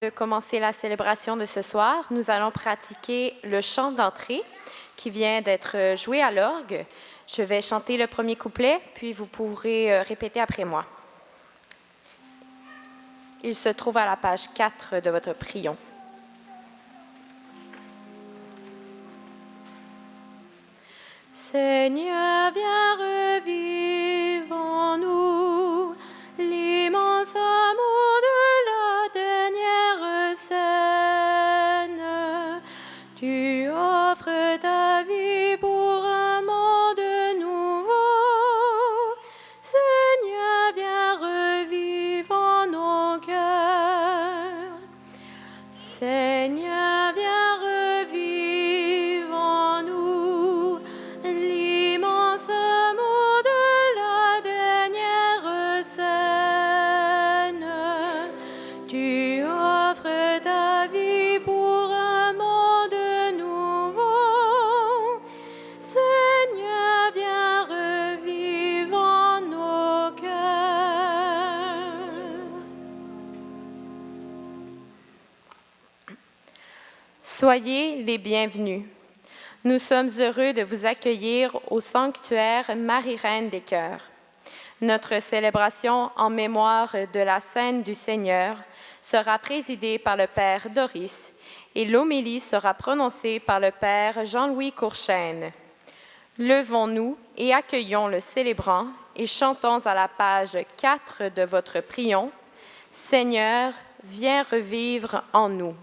De commencer la célébration de ce soir, nous allons pratiquer le chant d'entrée qui vient d'être joué à l'orgue. Je vais chanter le premier couplet, puis vous pourrez répéter après moi. Il se trouve à la page 4 de votre prion. Seigneur, viens, revive en nous l'immense amour de la dernière scène. Tu offres ta vie pour un monde nouveau. Seigneur, viens, revive en nos cœurs. Seigneur, viens, revive en nous l'immense amour de la dernière scène. Tu offres ta vie pour un monde nouveau. Seigneur, viens, revive en nos cœurs. Soyez les bienvenus. Nous sommes heureux de vous accueillir au sanctuaire Marie-Reine des Cœurs. Notre célébration en mémoire de la Scène du Seigneur sera présidée par le Père Doris et l'homélie sera prononcée par le Père Jean-Louis Courchaine. Levons-nous et accueillons le célébrant et chantons à la page 4 de votre prion « Seigneur, viens revivre en nous ».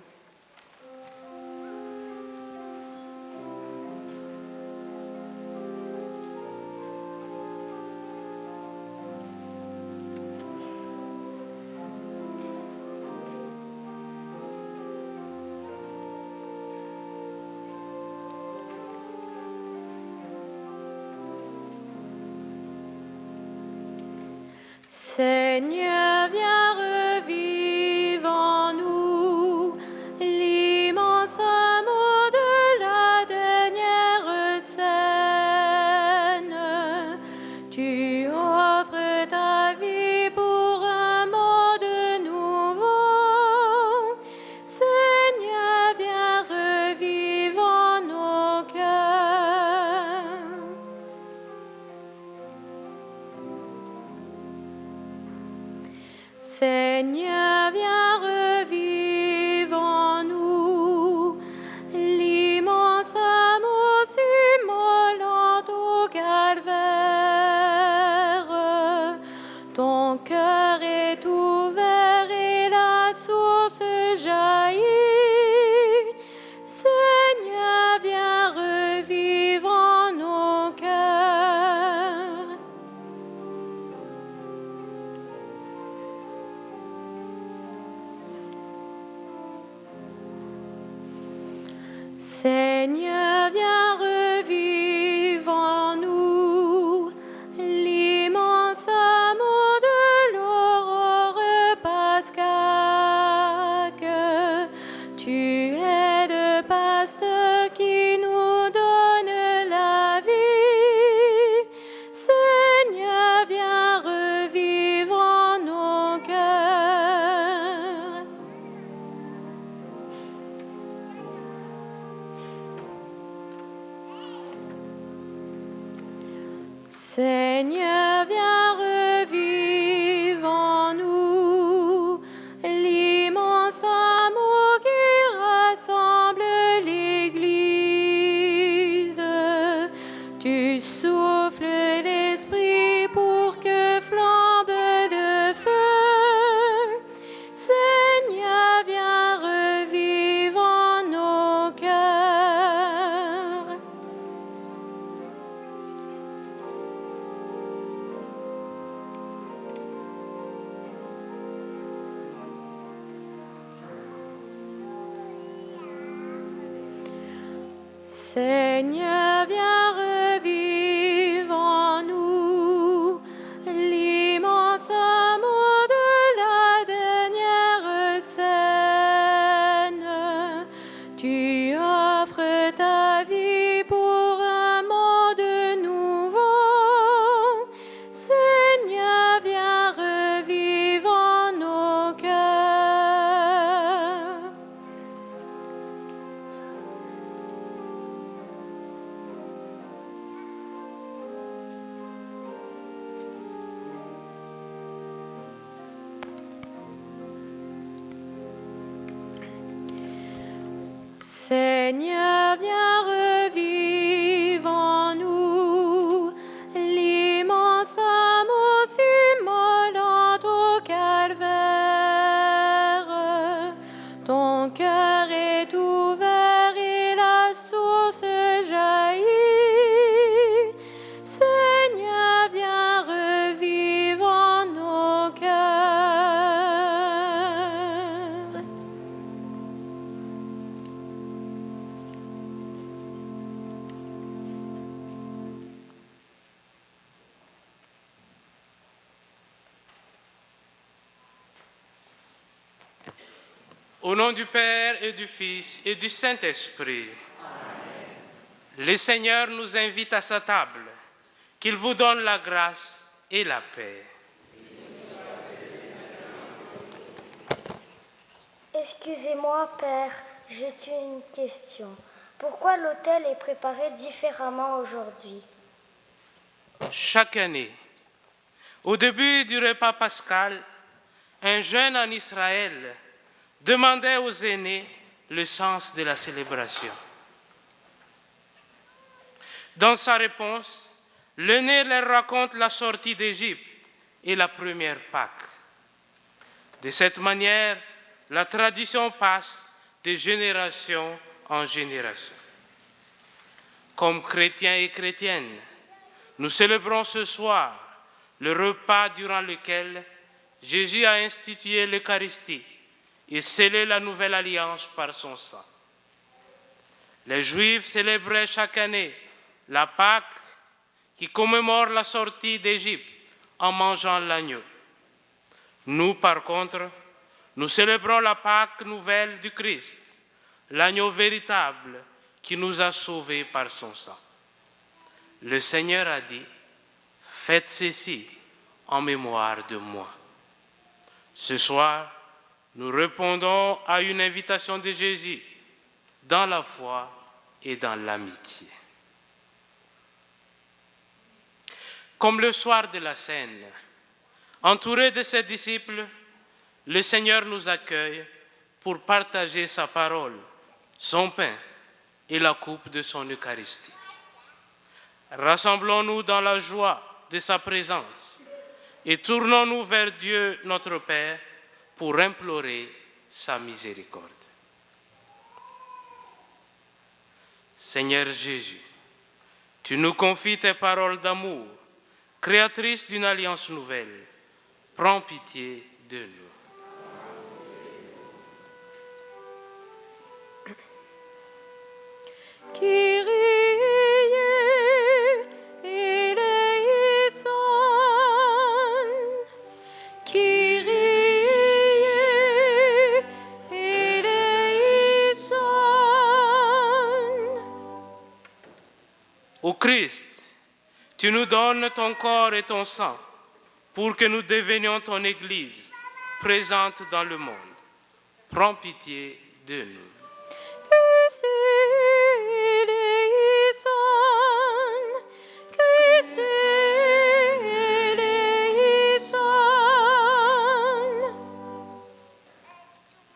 Seigneur, viens, revive en nous l'immense amour de la dernière scène. Tu offres ta vie pour un monde nouveau. Seigneur, viens, revive en nos cœurs. Seigneur, viens, revive en nous l'immense amour s'immolant au calvaire. Ton cœur est ouvert et la source jaillit. Seigneur, viens, revive en nos cœurs. Seigneur, viens, revive en nous l'immense amour de l'aurore pascaque. Tu es le pasteur qui nous donne la vie. Seigneur, viens, revive en nos cœurs. Seigneur, viens, revive en nous l'immense amour qui rassemble l'Église. Tu souffles l'Esprit pour que flambe le feu. Seigneur, viens, revive en nos cœurs. Seigneur, viens, revive en nous l'immense amour de la dernière scène. Tu offres ta vie pour un monde nouveau. Seigneur, viens, revive en nos cœurs. Seigneur, viens, revive en nous l'immense amour s'immolant au calvaire. Ton cœur est ouvert et la source jaillit. Seigneur, viens, revive en nos cœurs. Au nom du Père et du Fils et du Saint-Esprit, le Seigneur nous invite à sa table. Qu'il vous donne la grâce et la paix. Excusez-moi, Père, j'ai une question. Pourquoi l'autel est préparé différemment aujourd'hui? Chaque année, au début du repas pascal, un jeune en Israël demandait aux aînés le sens de la célébration. Dans sa réponse, l'aîné leur raconte la sortie d'Égypte et la première Pâque. De cette manière, la tradition passe de génération en génération. Comme chrétiens et chrétiennes, nous célébrons ce soir le repas durant lequel Jésus a institué l'Eucharistie et scellé la nouvelle alliance par son sang. Les Juifs célébraient chaque année la Pâque qui commémore la sortie d'Égypte en mangeant l'agneau. Nous, par contre, nous célébrons la Pâque nouvelle du Christ, l'agneau véritable qui nous a sauvés par son sang. Le Seigneur a dit, « Faites ceci en mémoire de moi ». Ce soir, nous répondons à une invitation de Jésus dans la foi et dans l'amitié. Comme le soir de la Cène, entouré de ses disciples, le Seigneur nous accueille pour partager sa parole, son pain et la coupe de son Eucharistie. Rassemblons-nous dans la joie de sa présence et tournons-nous vers Dieu notre Père pour implorer sa miséricorde. Seigneur Jésus, tu nous confies tes paroles d'amour, créatrices d'une alliance nouvelle. Prends pitié de nous. Ô Christ, tu nous donnes ton corps et ton sang pour que nous devenions ton Église présente dans le monde. Prends pitié de nous.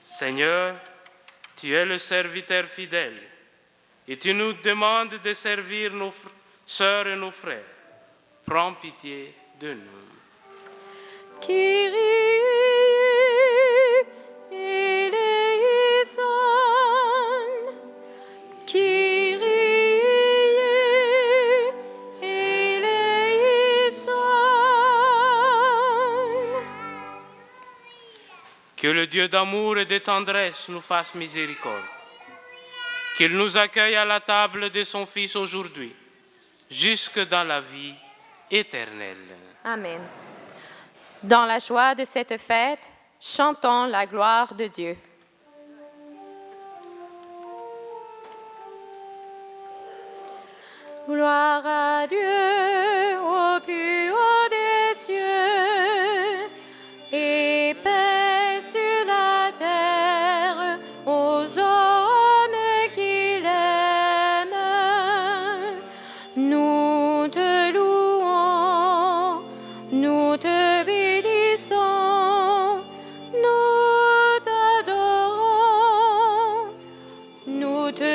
Seigneur, tu es le serviteur fidèle et tu nous demandes de servir nos sœurs et nos frères. Prends pitié de nous. Kyrie eleison, Kyrie eleison. Que le Dieu d'amour et de tendresse nous fasse miséricorde. Qu'il nous accueille à la table de son Fils aujourd'hui, jusque dans la vie éternelle. Amen. Dans la joie de cette fête, chantons la gloire de Dieu. Gloire à Dieu au plus haut des cieux et paix sur la terre aux hommes qu'il aime. Nous te louons, nous te bénissons, nous t'adorons, nous te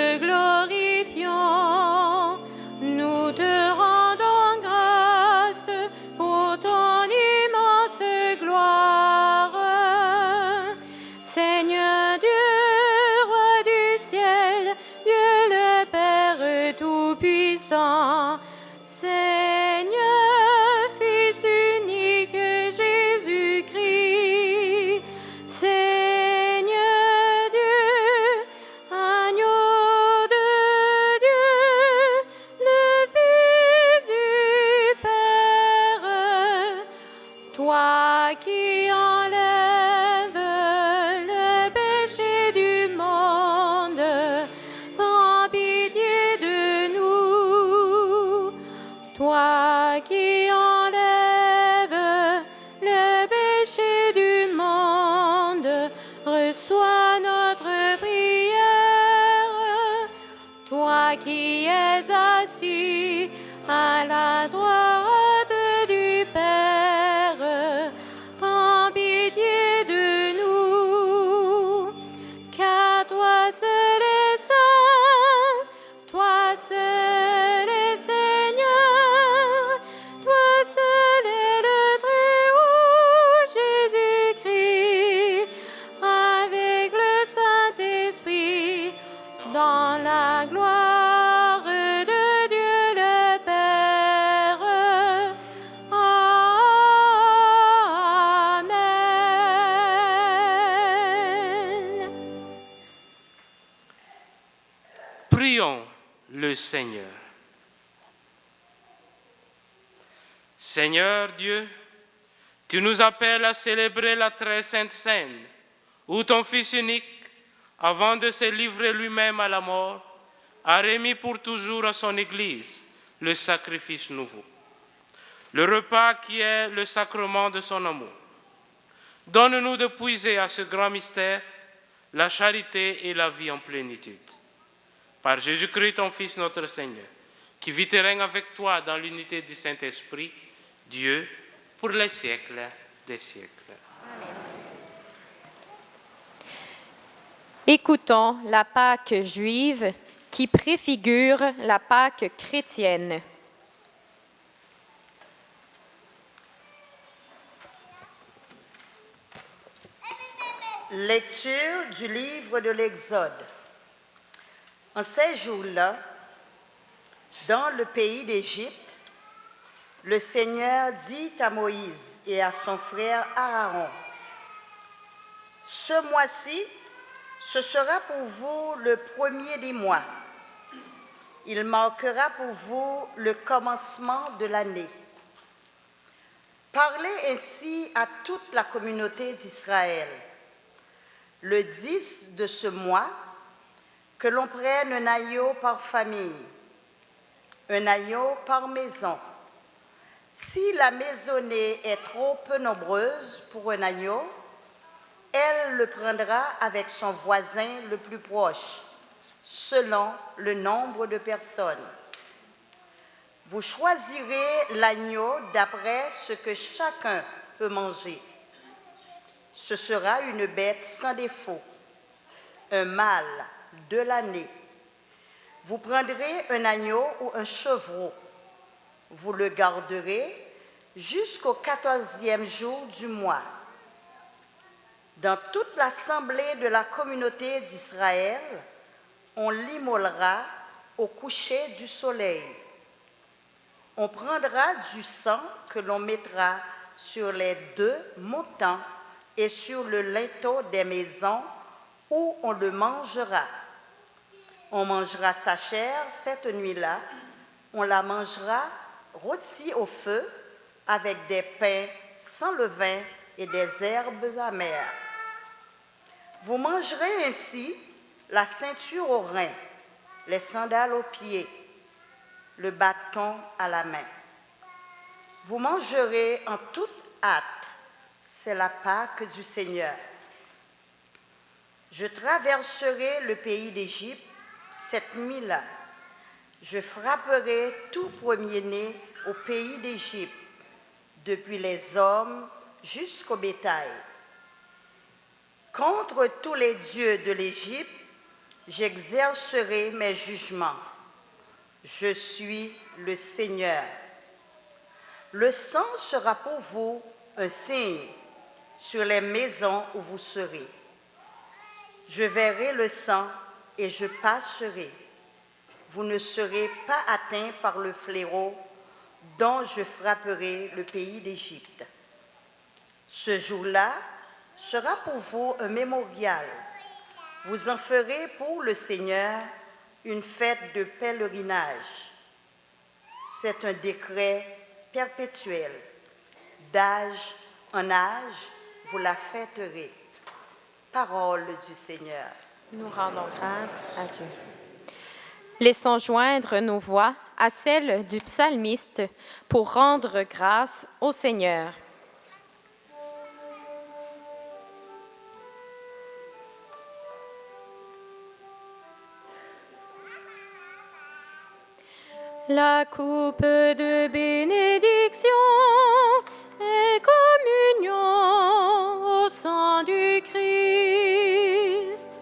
reçois notre prière. Toi qui es assis à la droite du Père, prends pitié de nous, car toi seul est saint, toi seul est Seigneur, toi seul est le Très-Haut Jésus-Christ, avec le Saint-Esprit, dans la gloire de Dieu le Père. Amen. Prions le Seigneur. Seigneur Dieu, tu nous appelles à célébrer la très sainte scène, où ton Fils unique, avant de se livrer lui-même à la mort, a remis pour toujours à son Église le sacrifice nouveau, le repas qui est le sacrement de son amour. Donne-nous de puiser à ce grand mystère la charité et la vie en plénitude. Par Jésus-Christ, ton Fils, notre Seigneur, qui vit et règne avec toi dans l'unité du Saint-Esprit, Dieu, pour les siècles des siècles. Écoutons la Pâque juive qui préfigure la Pâque chrétienne. Lecture du livre de l'Exode. En ces jours-là, dans le pays d'Égypte, le Seigneur dit à Moïse et à son frère Aaron, « Ce mois-ci, ce sera pour vous le premier des mois. Il marquera pour vous le commencement de l'année. Parlez ainsi à toute la communauté d'Israël. Le 10 de ce mois, que l'on prenne un agneau par famille, un agneau par maison. Si la maisonnée est trop peu nombreuse pour un agneau, elle le prendra avec son voisin le plus proche, selon le nombre de personnes. Vous choisirez l'agneau d'après ce que chacun peut manger. Ce sera une bête sans défaut, un mâle de l'année. Vous prendrez un agneau ou un chevreau. Vous le garderez jusqu'au 14e jour du mois. Dans toute l'assemblée de la communauté d'Israël, on l'immolera au coucher du soleil. On prendra du sang que l'on mettra sur les deux montants et sur le linteau des maisons où on le mangera. On mangera sa chair cette nuit-là, on la mangera rôtie au feu avec des pains sans levain et des herbes amères. Vous mangerez ainsi la ceinture aux reins, les sandales aux pieds, le bâton à la main. Vous mangerez en toute hâte, c'est la Pâque du Seigneur. Je traverserai le pays d'Égypte cette nuit-là. Je frapperai tout premier-né au pays d'Égypte, depuis les hommes jusqu'au bétail. Contre tous les dieux de l'Égypte, j'exercerai mes jugements. Je suis le Seigneur. Le sang sera pour vous un signe sur les maisons où vous serez. Je verrai le sang et je passerai. Vous ne serez pas atteints par le fléau dont je frapperai le pays d'Égypte. Ce jour-là sera pour vous un mémorial. Vous en ferez pour le Seigneur une fête de pèlerinage. C'est un décret perpétuel. D'âge en âge, vous la fêterez. Parole du Seigneur. Nous rendons grâce à Dieu. Laissons joindre nos voix à celles du psalmiste pour rendre grâce au Seigneur. La coupe de bénédiction et communion au sang du Christ.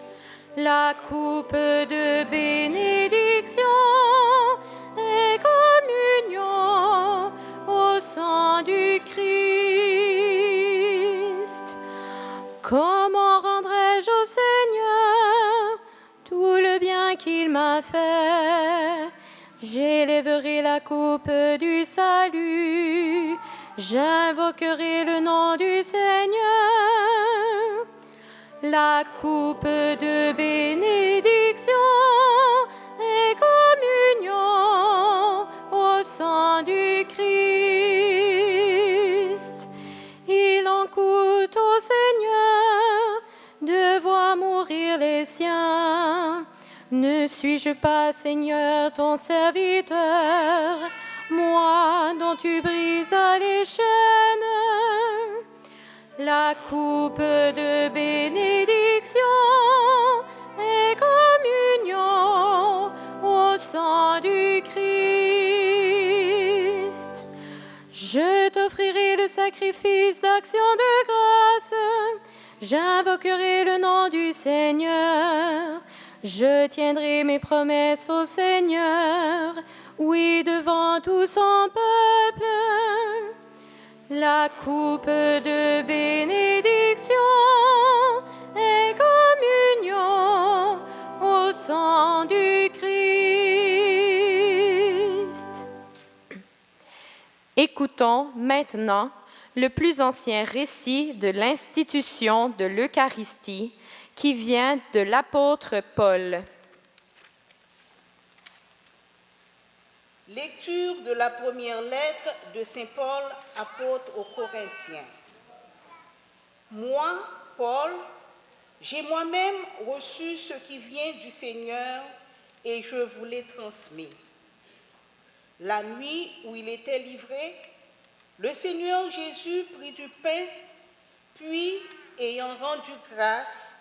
La coupe de bénédiction et communion au sang du Christ. Comment rendrai-je au Seigneur tout le bien qu'il m'a fait? J'élèverai la coupe du salut, j'invoquerai le nom du Seigneur. La coupe de bénédiction et communion au sang du Christ. Il en coûte au Seigneur de voir mourir les siens. Ne suis-je pas, Seigneur, ton serviteur, moi dont tu brises les chaînes? La coupe de bénédiction et communion au sang du Christ. Je t'offrirai le sacrifice d'action de grâce, j'invoquerai le nom du Seigneur. Je tiendrai mes promesses au Seigneur, oui, devant tout son peuple. La coupe de bénédiction et communion au sang du Christ. Écoutons maintenant le plus ancien récit de l'institution de l'Eucharistie qui vient de l'apôtre Paul. Lecture de la première lettre de saint Paul, apôtre aux Corinthiens. Moi, Paul, j'ai moi-même reçu ce qui vient du Seigneur et je vous l'ai transmis. La nuit où il était livré, le Seigneur Jésus prit du pain, puis, ayant rendu grâce,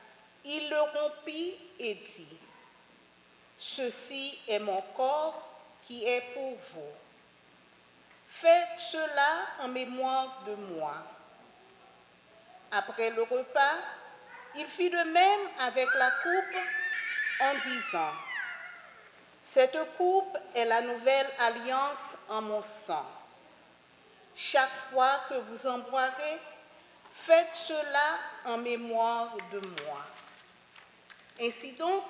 il le rompit et dit, « Ceci est mon corps qui est pour vous. Faites cela en mémoire de moi. » Après le repas, il fit de même avec la coupe en disant, « Cette coupe est la nouvelle alliance en mon sang. Chaque fois que vous en boirez, faites cela en mémoire de moi. Ainsi donc,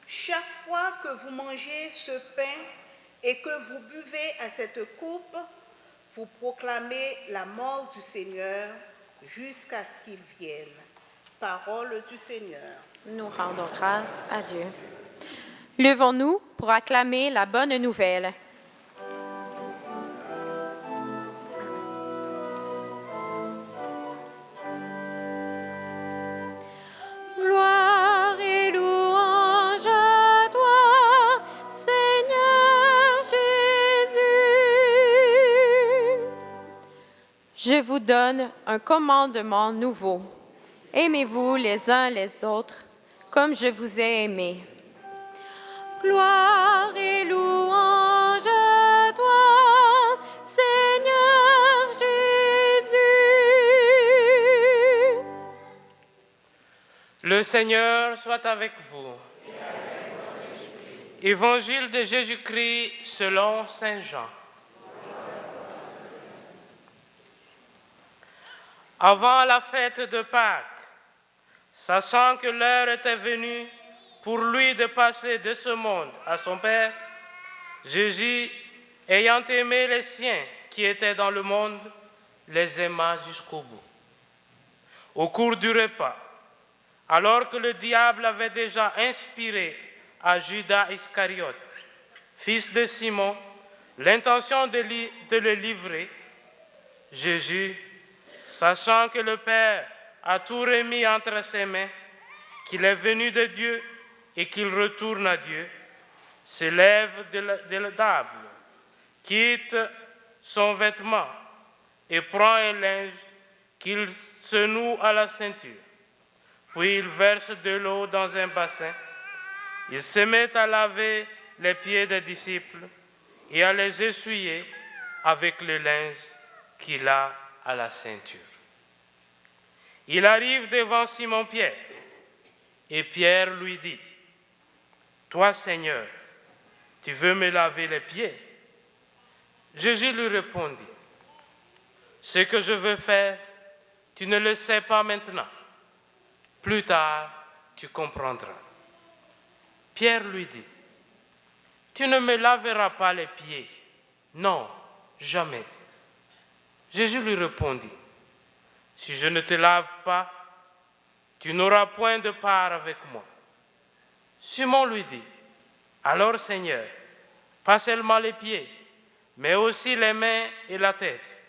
chaque fois que vous mangez ce pain et que vous buvez à cette coupe, vous proclamez la mort du Seigneur jusqu'à ce qu'il vienne. Parole du Seigneur. Nous rendons grâce à Dieu. Levons-nous pour acclamer la bonne nouvelle. Gloire et louange à toi, Seigneur Jésus. Je vous donne un commandement nouveau. Aimez-vous les uns les autres, comme je vous ai aimés. Gloire et louange à toi, Seigneur Jésus. Le Seigneur soit avec vous. Évangile de Jésus-Christ selon saint Jean. Avant la fête de Pâques, sachant que l'heure était venue pour lui de passer de ce monde à son Père, Jésus, ayant aimé les siens qui étaient dans le monde, les aima jusqu'au bout. Au cours du repas, alors que le diable avait déjà inspiré à Judas Iscariote, fils de Simon, l'intention de le livrer, Jésus, sachant que le Père a tout remis entre ses mains, qu'il est venu de Dieu et qu'il retourne à Dieu, se lève de la table, quitte son vêtement et prend un linge qu'il se noue à la ceinture. Puis il verse de l'eau dans un bassin. Il se met à laver les pieds des disciples et à les essuyer avec le linge qu'il a à la ceinture. Il arrive devant Simon-Pierre et Pierre lui dit, « Toi, Seigneur, tu veux me laver les pieds ?» Jésus lui répondit, « Ce que je veux faire, tu ne le sais pas maintenant. Plus tard, tu comprendras. » Pierre lui dit, « Tu ne me laveras pas les pieds. Non, jamais. » Jésus lui répondit, « Si je ne te lave pas, tu n'auras point de part avec moi. » Simon lui dit, « Alors Seigneur, pas seulement les pieds, mais aussi les mains et la tête. »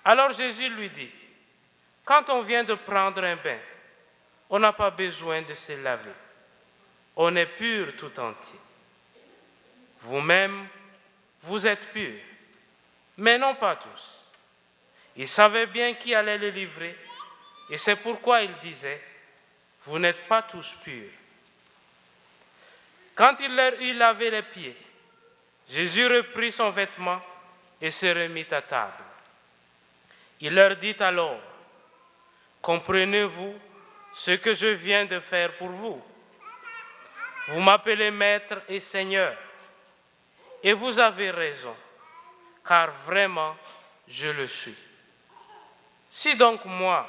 Alors Jésus lui dit, « Quand on vient de prendre un bain, on n'a pas besoin de se laver. On est pur tout entier. Vous-même, vous êtes purs, mais non pas tous. » Il savait bien qui allait le livrer, et c'est pourquoi il disait, « Vous n'êtes pas tous purs. » Quand il leur eut lavé les pieds, Jésus reprit son vêtement et se remit à table. Il leur dit alors, « Comprenez-vous ce que je viens de faire pour vous? Vous m'appelez Maître et Seigneur, et vous avez raison, car vraiment je le suis. Si donc moi,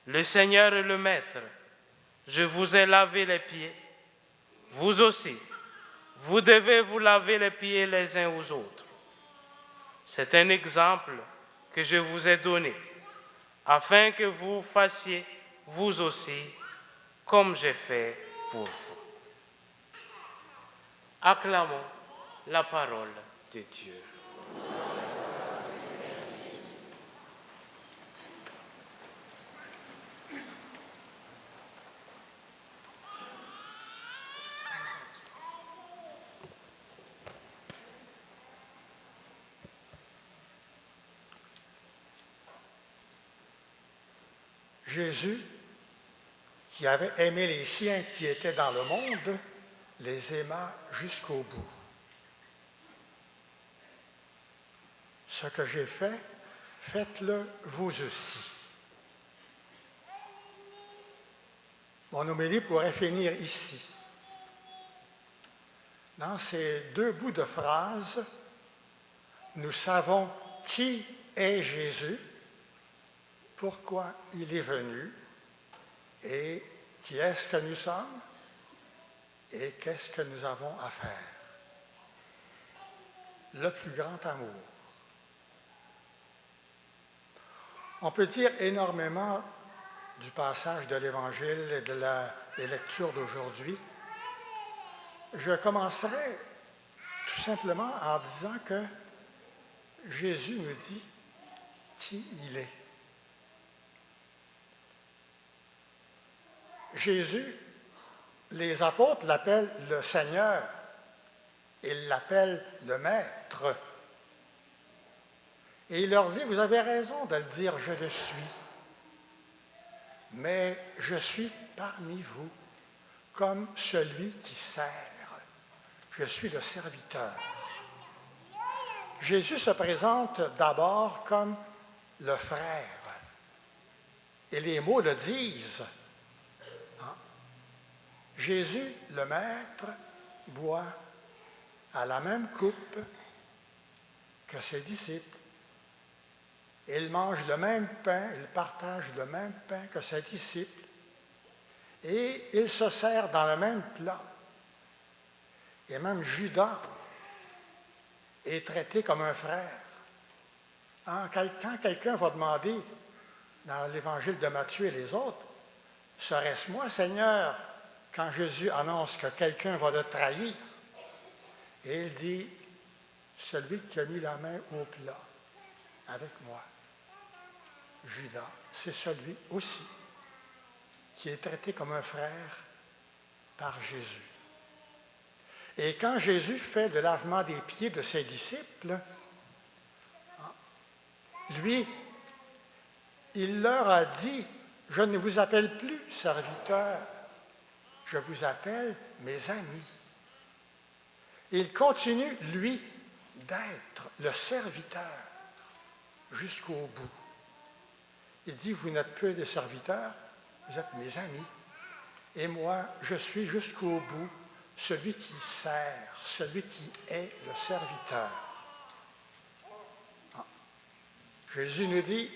le Seigneur et le Maître, je vous ai lavé les pieds, vous aussi, vous devez vous laver les pieds les uns aux autres. C'est un exemple que je vous ai donné, afin que vous fassiez vous aussi comme j'ai fait pour vous. » Acclamons la parole de Dieu. Jésus, qui avait aimé les siens qui étaient dans le monde, les aima jusqu'au bout. Ce que j'ai fait, faites-le vous aussi. Mon homélie pourrait finir ici. Dans ces deux bouts de phrase, nous savons qui est Jésus, pourquoi il est venu et qui est-ce que nous sommes et qu'est-ce que nous avons à faire. Le plus grand amour. On peut dire énormément du passage de l'Évangile et des lectures d'aujourd'hui. Je commencerai tout simplement en disant que Jésus nous dit qui il est. Jésus, les apôtres l'appellent le Seigneur, ils l'appellent le Maître. Et il leur dit, vous avez raison de le dire, je le suis. Mais je suis parmi vous comme celui qui sert. Je suis le serviteur. Jésus se présente d'abord comme le frère. Et les mots le disent. Jésus, le Maître, boit à la même coupe que ses disciples. Il mange le même pain, il partage le même pain que ses disciples. Et il se sert dans le même plat. Et même Judas est traité comme un frère. Quand quelqu'un va demander dans l'Évangile de Matthieu et les autres, « Serait-ce moi, Seigneur ?» quand Jésus annonce que quelqu'un va le trahir, et il dit, celui qui a mis la main au plat avec moi, Judas, c'est celui aussi qui est traité comme un frère par Jésus. Et quand Jésus fait le lavement des pieds de ses disciples, lui, il leur a dit, je ne vous appelle plus serviteurs, je vous appelle mes amis. Il continue, lui, d'être le serviteur jusqu'au bout. Il dit, vous n'êtes plus des serviteurs, vous êtes mes amis. Et moi, je suis jusqu'au bout celui qui sert, celui qui est le serviteur. Ah. Jésus nous dit,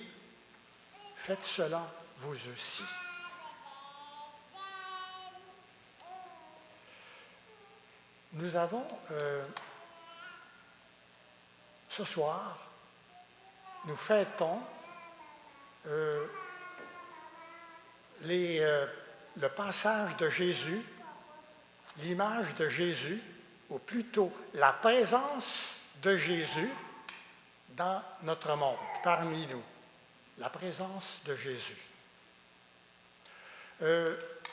faites cela vous aussi. Nous avons ce soir, nous fêtons le passage de Jésus, l'image de Jésus, ou plutôt la présence de Jésus dans notre monde, parmi nous. La présence de Jésus.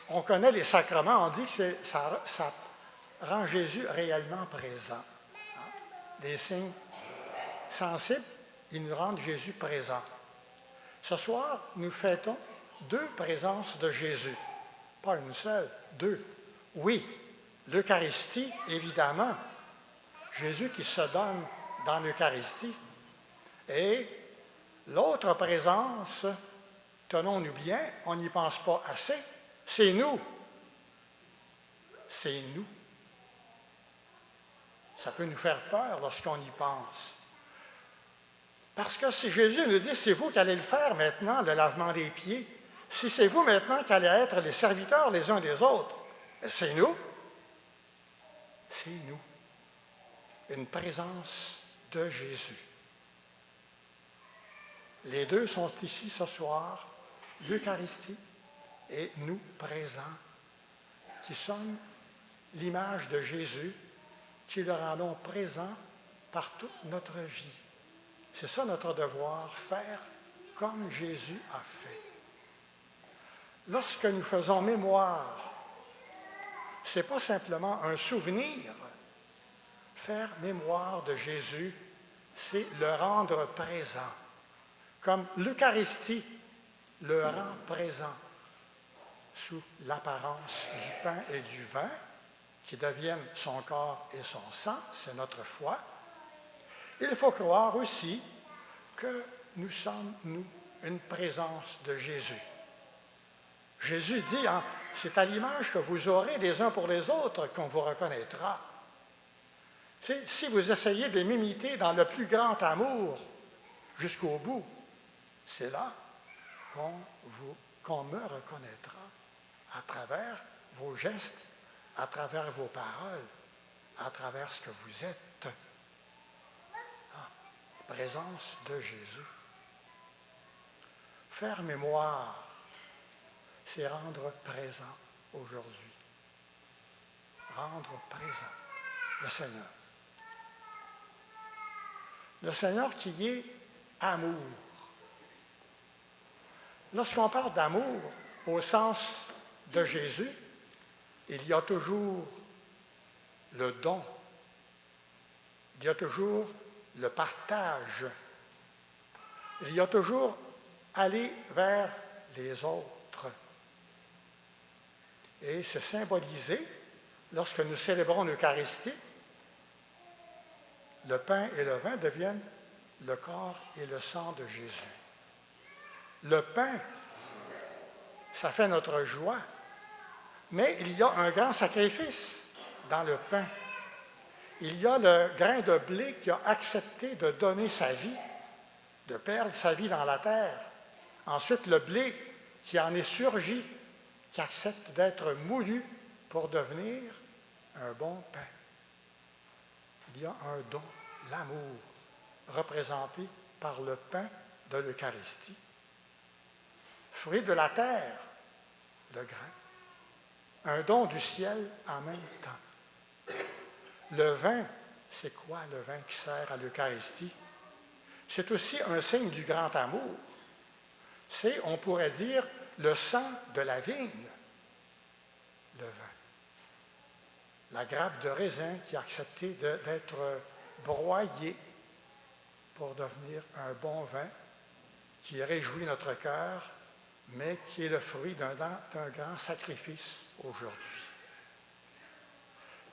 On connaît les sacrements, on dit que ça rend Jésus réellement présent. Des signes sensibles, ils nous rendent Jésus présent. Ce soir, nous fêtons 2 présences de Jésus. Pas une seule, 2. Oui, l'Eucharistie, évidemment. Jésus qui se donne dans l'Eucharistie. Et l'autre présence, tenons-nous bien, on n'y pense pas assez, c'est nous. C'est nous. Ça peut nous faire peur lorsqu'on y pense. Parce que si Jésus nous dit, c'est vous qui allez le faire maintenant, le lavement des pieds, si c'est vous maintenant qui allez être les serviteurs les uns des autres, c'est nous. C'est nous. Une présence de Jésus. Les 2 sont ici ce soir, l'Eucharistie et nous présents, qui sommes l'image de Jésus, qui le rendons présent par toute notre vie. C'est ça notre devoir, faire comme Jésus a fait. Lorsque nous faisons mémoire, ce n'est pas simplement un souvenir. Faire mémoire de Jésus, c'est le rendre présent. Comme l'Eucharistie le rend présent sous l'apparence du pain et du vin, qui deviennent son corps et son sang, c'est notre foi. Il faut croire aussi que nous sommes, nous, une présence de Jésus. Jésus dit, c'est à l'image que vous aurez les uns pour les autres qu'on vous reconnaîtra. Si vous essayez de m'imiter dans le plus grand amour jusqu'au bout, c'est là qu'on me reconnaîtra à travers vos gestes, à travers vos paroles, à travers ce que vous êtes. Présence de Jésus. Faire mémoire, c'est rendre présent aujourd'hui. Rendre présent le Seigneur. Le Seigneur qui est amour. Lorsqu'on parle d'amour au sens de Jésus, il y a toujours le don. Il y a toujours le partage. Il y a toujours aller vers les autres. Et c'est symbolisé lorsque nous célébrons l'Eucharistie. Le pain et le vin deviennent le corps et le sang de Jésus. Le pain, ça fait notre joie, mais il y a un grand sacrifice dans le pain. Il y a le grain de blé qui a accepté de donner sa vie, de perdre sa vie dans la terre. Ensuite, le blé qui en est surgi, qui accepte d'être moulu pour devenir un bon pain. Il y a un don, l'amour, représenté par le pain de l'Eucharistie. Fruit de la terre, le grain. Un don du ciel en même temps. Le vin, c'est quoi le vin qui sert à l'Eucharistie? C'est aussi un signe du grand amour. C'est, on pourrait dire, le sang de la vigne, le vin. La grappe de raisin qui a accepté d'être broyée pour devenir un bon vin qui réjouit notre cœur, mais qui est le fruit d'un grand sacrifice aujourd'hui.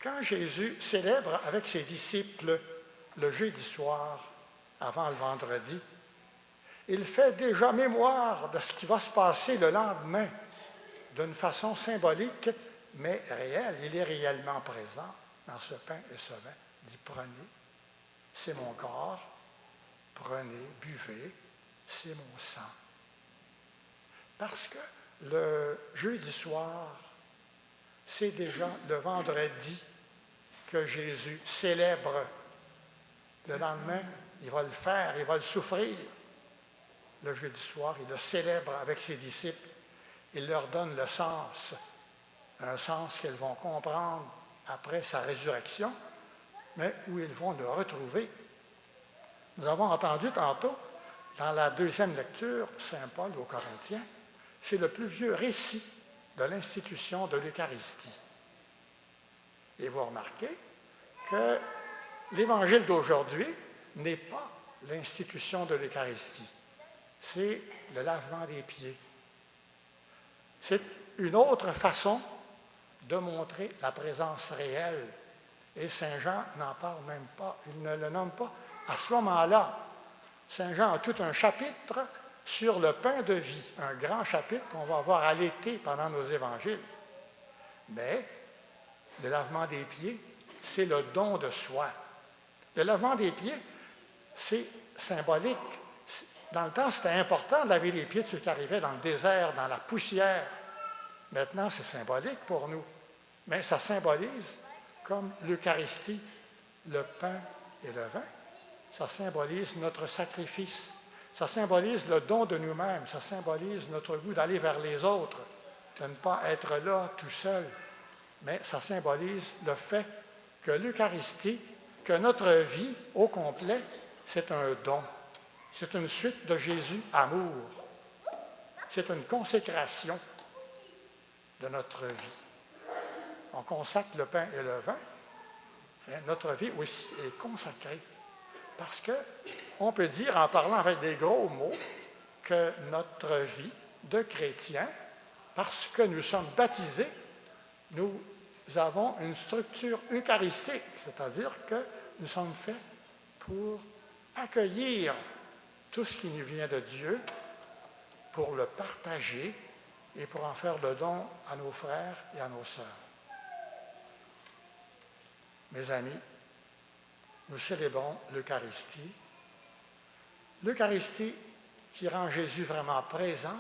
Quand Jésus célèbre avec ses disciples le jeudi soir, avant le vendredi, il fait déjà mémoire de ce qui va se passer le lendemain, d'une façon symbolique, mais réelle. Il est réellement présent dans ce pain et ce vin. Il dit, prenez, c'est mon corps, prenez, buvez, c'est mon sang. Parce que le jeudi soir, c'est déjà le vendredi que Jésus célèbre. Le lendemain, il va le faire, il va le souffrir. Le jeudi soir, il le célèbre avec ses disciples. Il leur donne le sens, un sens qu'ils vont comprendre après sa résurrection, mais où ils vont le retrouver. Nous avons entendu tantôt, dans la deuxième lecture, Saint Paul aux Corinthiens, c'est le plus vieux récit de l'institution de l'Eucharistie. Et vous remarquez que l'Évangile d'aujourd'hui n'est pas l'institution de l'Eucharistie, c'est le lavement des pieds. C'est une autre façon de montrer la présence réelle. Et Saint Jean n'en parle même pas, il ne le nomme pas. À ce moment-là, Saint Jean a tout un chapitre sur le pain de vie, un grand chapitre qu'on va avoir à l'été pendant nos évangiles. Mais le lavement des pieds, c'est le don de soi. Le lavement des pieds, c'est symbolique. Dans le temps, c'était important de laver les pieds de ceux qui arrivaient dans le désert, dans la poussière. Maintenant, c'est symbolique pour nous. Mais ça symbolise, comme l'Eucharistie, le pain et le vin, ça symbolise notre sacrifice. Ça symbolise le don de nous-mêmes. Ça symbolise notre goût d'aller vers les autres, de ne pas être là tout seul. Mais ça symbolise le fait que l'Eucharistie, que notre vie au complet, c'est un don. C'est une suite de Jésus, amour. C'est une consécration de notre vie. On consacre le pain et le vin, mais notre vie aussi est consacrée. Parce qu'on peut dire, en parlant avec des gros mots, que notre vie de chrétien, parce que nous sommes baptisés, nous avons une structure eucharistique, c'est-à-dire que nous sommes faits pour accueillir tout ce qui nous vient de Dieu, pour le partager et pour en faire le don à nos frères et à nos sœurs. Mes amis, nous célébrons l'Eucharistie. L'Eucharistie qui rend Jésus vraiment présent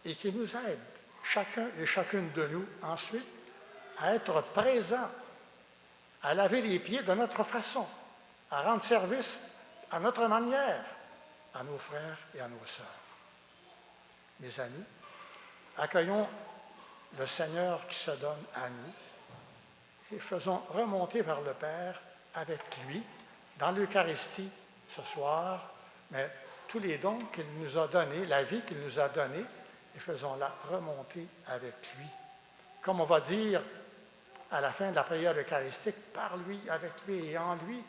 et qui nous aide, chacun et chacune de nous, ensuite, à être présents, à laver les pieds de notre façon, à rendre service à notre manière, à nos frères et à nos sœurs. Mes amis, accueillons le Seigneur qui se donne à nous et faisons remonter vers le Père avec lui, dans l'Eucharistie ce soir, mais tous les dons qu'il nous a donnés, la vie qu'il nous a donnée, et faisons-la remonter avec lui. Comme on va dire à la fin de la prière eucharistique, par lui, avec lui et en lui,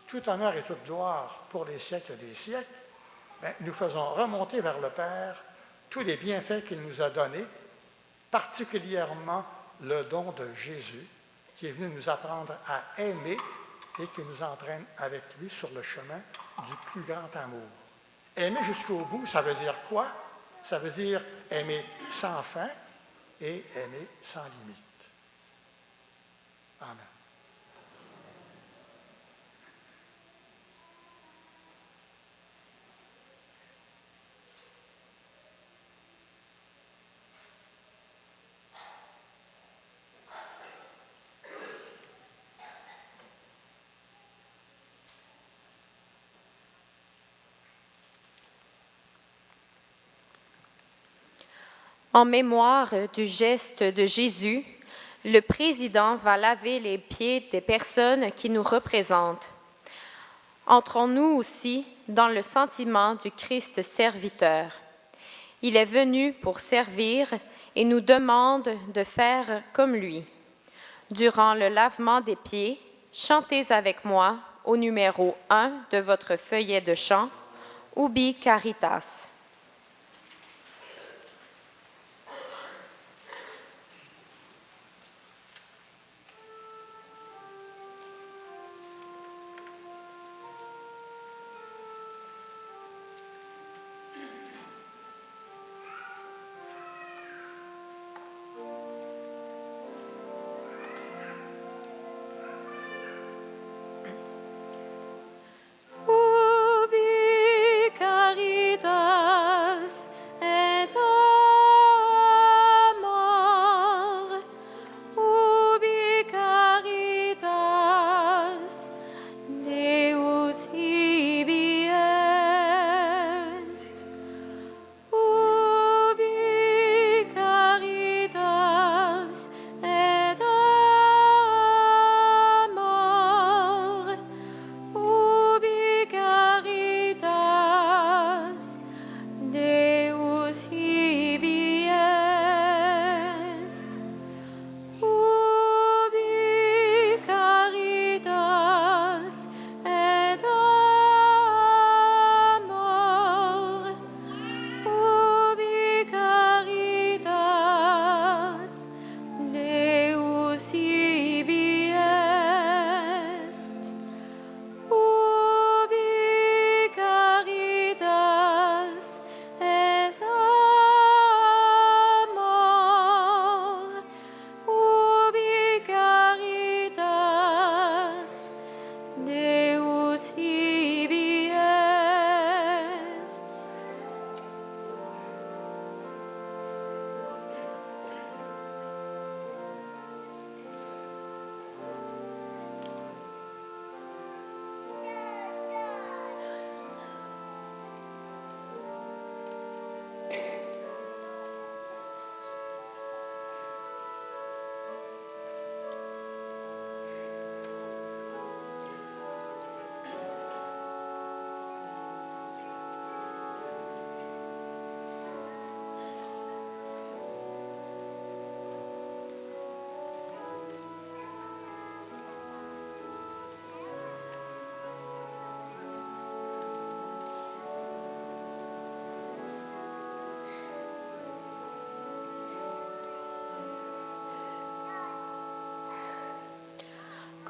tout honneur et toute gloire pour les siècles des siècles, bien, nous faisons remonter vers le Père tous les bienfaits qu'il nous a donnés, particulièrement le don de Jésus, qui est venu nous apprendre à aimer et qui nous entraîne avec lui sur le chemin du plus grand amour. Aimer jusqu'au bout, ça veut dire quoi? Ça veut dire aimer sans fin et aimer sans limite. Amen. En mémoire du geste de Jésus, le président va laver les pieds des personnes qui nous représentent. Entrons-nous aussi dans le sentiment du Christ serviteur. Il est venu pour servir et nous demande de faire comme lui. Durant le lavement des pieds, chantez avec moi au numéro 1 de votre feuillet de chant, Ubi Caritas.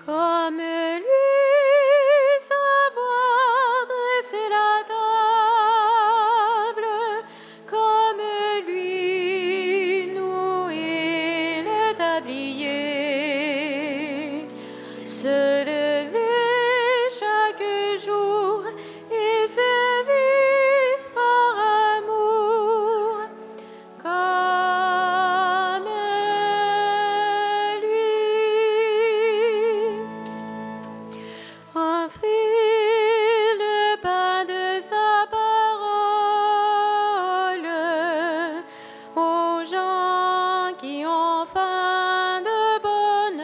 Comme lui, savoir dresser la table, comme lui, nouer le tablier. Se lever chaque jour et servir par amour, comme lui. Offrir le pain de sa parole aux gens qui ont faim de bonheur.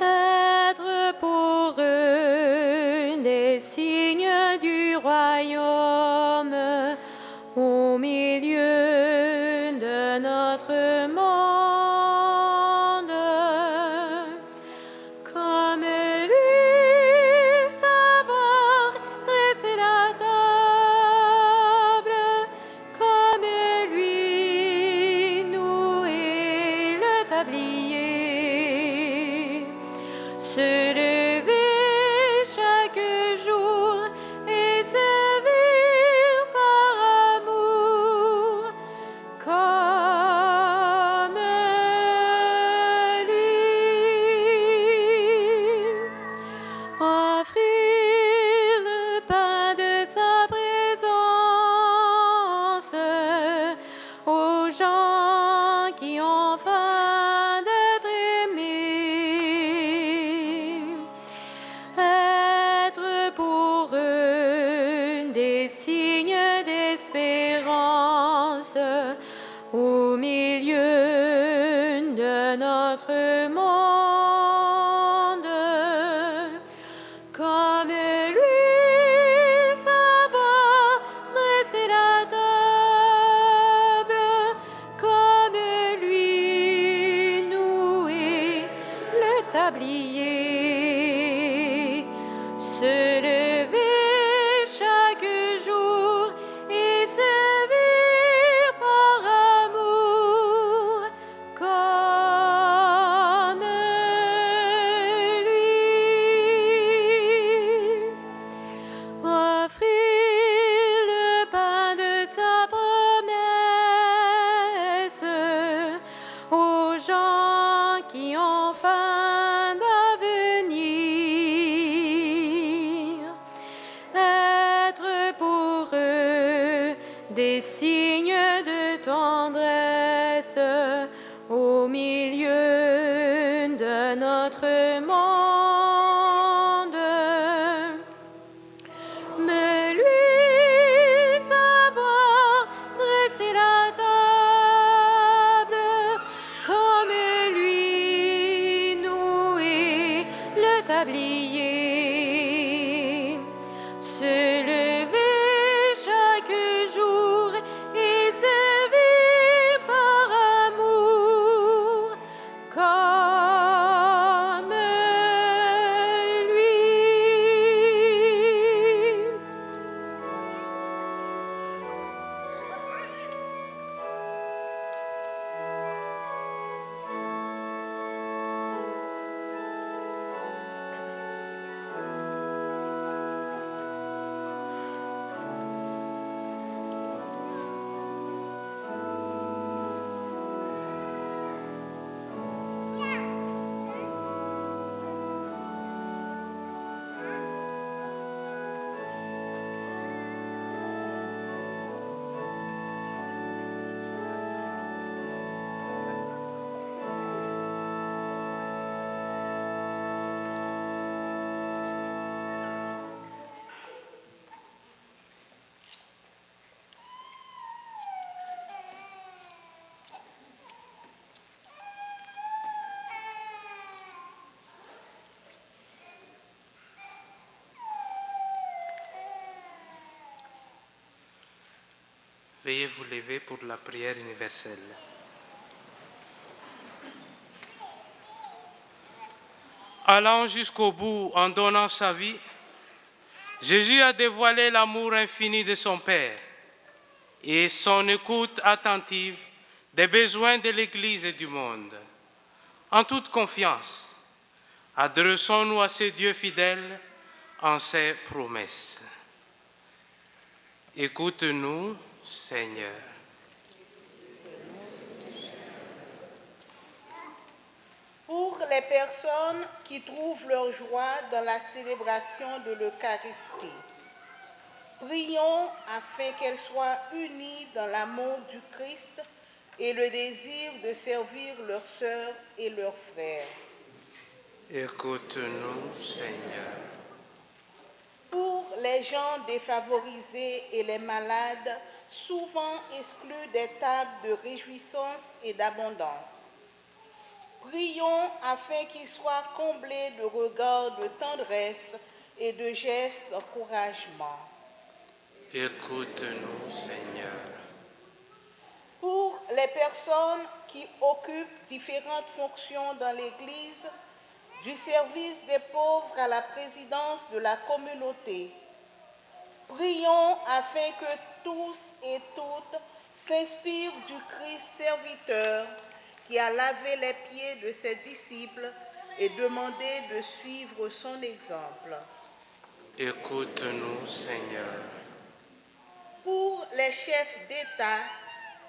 Être pour eux des signes du royaume au milieu de notre monde. Comme lui, savoir dresser la table, comme lui, nouer le tablier. Se lever chaque jour et servir par amour, comme lui. Offrir le pain de sa présence aux gens qui ont faim d'être aimés. Être pour eux des signes d'espérance au milieu de notre monde. Comme lui, savoir dresser la table, comme lui, nouer le tablier. Se lever chaque jour et servir par amour, comme lui. Offrir le pain de sa promesse aux gens qui ont faim d'avenir. Être pour eux des signes de tendresse au milieu de notre monde. Mais lui, savoir dresser la table, comme lui, nouer le tablier. Se lever chaque jour et servir par amour, comme lui. Veuillez vous lever pour la prière universelle. Allant jusqu'au bout en donnant sa vie, Jésus a dévoilé l'amour infini de son Père et son écoute attentive des besoins de l'Église et du monde. En toute confiance, adressons-nous à ces dieux fidèles en ses promesses. Écoute-nous, Seigneur. Pour les personnes qui trouvent leur joie dans la célébration de l'Eucharistie, prions afin qu'elles soient unies dans l'amour du Christ et le désir de servir leurs sœurs et leurs frères. Écoute-nous, Seigneur. Pour les gens défavorisés et les malades, souvent exclus des tables de réjouissance et d'abondance, prions afin qu'ils soient comblés de regards de tendresse et de gestes d'encouragement. Écoute-nous, Seigneur. Pour les personnes qui occupent différentes fonctions dans l'Église, du service des pauvres à la présidence de la communauté, prions afin que tous et toutes s'inspirent du Christ serviteur qui a lavé les pieds de ses disciples et demandé de suivre son exemple. Écoute-nous, Seigneur. Pour les chefs d'État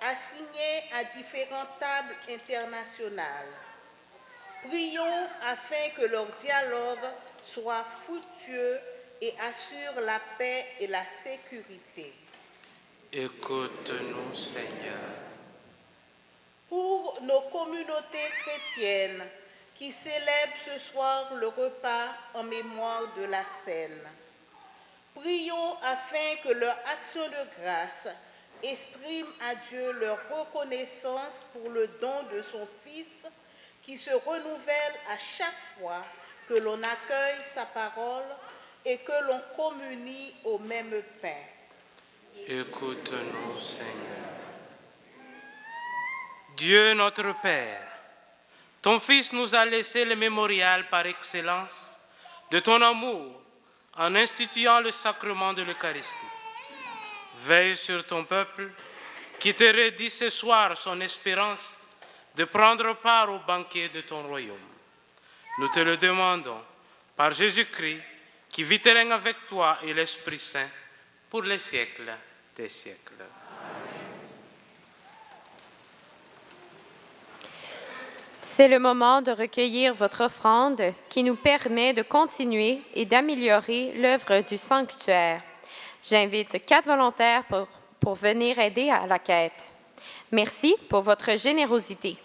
assignés à différentes tables internationales, prions afin que leur dialogue soit fructueux et assure la paix et la sécurité. Écoute-nous, Seigneur. Pour nos communautés chrétiennes qui célèbrent ce soir le repas en mémoire de la Seine, prions afin que leur action de grâce exprime à Dieu leur reconnaissance pour le don de son Fils qui se renouvelle à chaque fois que l'on accueille sa parole et que l'on communie au même pain. Écoute-nous, Seigneur. Dieu notre Père, ton Fils nous a laissé le mémorial par excellence de ton amour en instituant le sacrement de l'Eucharistie. Veille sur ton peuple qui te redit ce soir son espérance de prendre part au banquet de ton royaume. Nous te le demandons par Jésus-Christ qui vit et règne avec toi et l'Esprit Saint pour les siècles des siècles. C'est le moment de recueillir votre offrande qui nous permet de continuer et d'améliorer l'œuvre du sanctuaire. J'invite 4 volontaires pour venir aider à la quête. Merci pour votre générosité.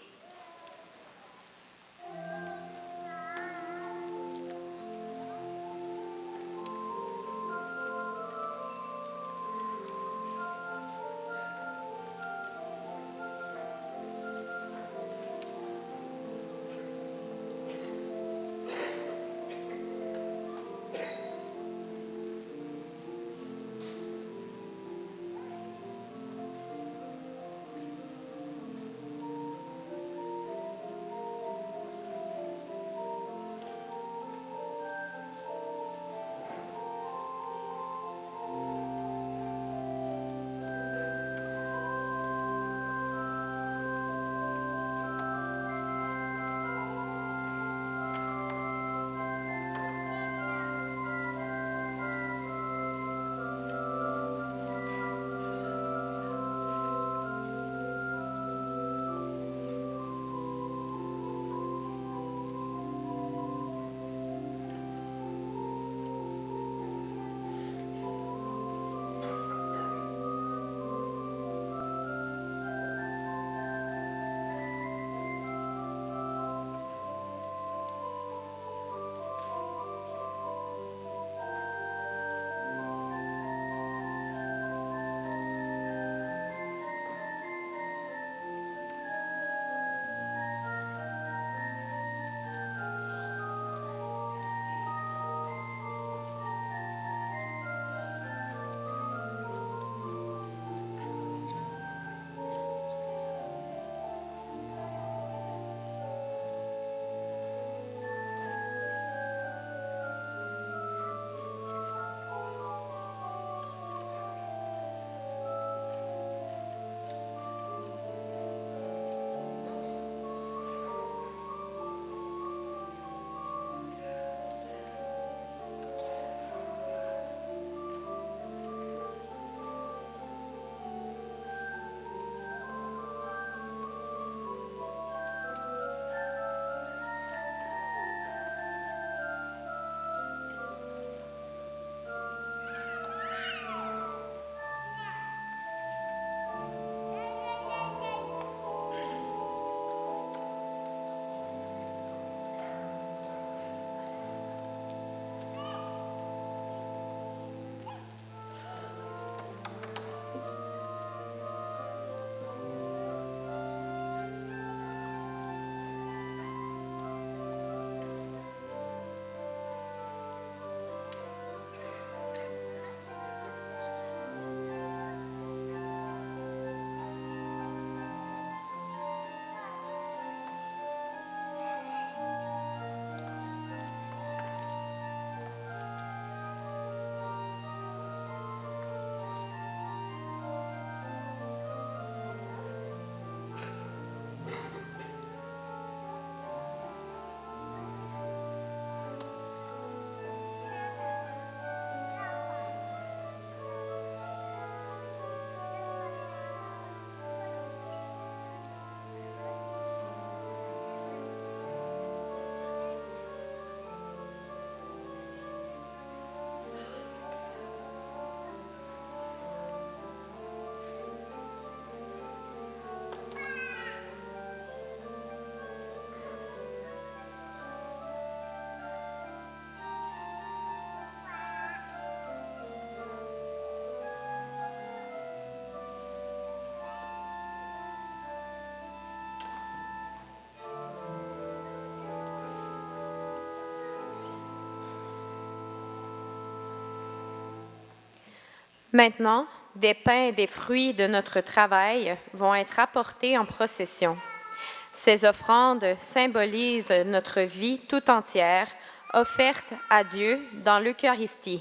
Maintenant, des pains et des fruits de notre travail vont être apportés en procession. Ces offrandes symbolisent notre vie tout entière, offerte à Dieu dans l'Eucharistie.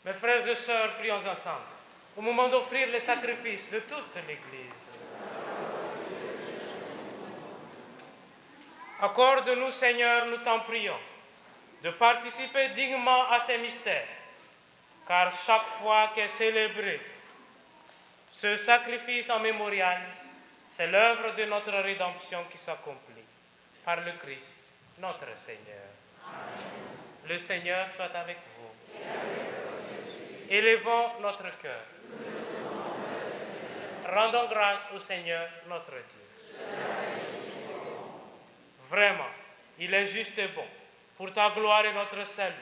Mes frères et sœurs, prions ensemble, au moment d'offrir les sacrifices de toute l'Église. Accorde-nous, Seigneur, nous t'en prions, de participer dignement à ces mystères, car chaque fois qu'est célébré Ce sacrifice en mémorial, c'est l'œuvre de notre rédemption qui s'accomplit par le Christ, notre Seigneur. Amen. Le Seigneur soit avec vous. Élevons notre cœur. Rendons grâce au Seigneur, notre Dieu. Vraiment, il est juste et bon, pour ta gloire et notre salut,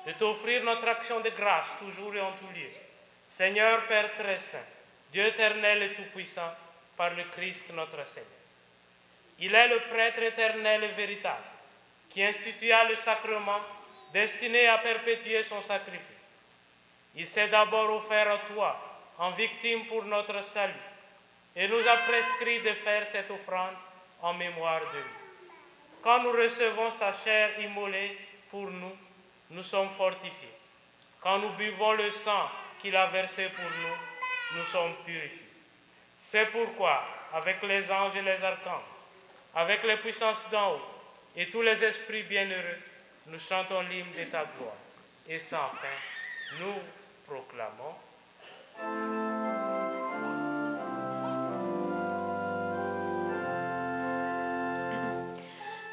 de t'offrir notre action de grâce toujours et en tout lieu. Seigneur Père très saint, Dieu éternel et tout-puissant, par le Christ notre Seigneur. Il est le prêtre éternel et véritable, qui institua le sacrement destiné à perpétuer son sacrifice. Il s'est d'abord offert à toi en victime pour notre salut, et nous a prescrit de faire cette offrande en mémoire de lui. Quand nous recevons sa chair immolée pour nous, nous sommes fortifiés. Quand nous buvons le sang qu'il a versé pour nous, nous sommes purifiés. C'est pourquoi, avec les anges et les archanges, avec les puissances d'en haut et tous les esprits bienheureux, nous chantons l'hymne de ta gloire. Et sans fin, nous proclamons.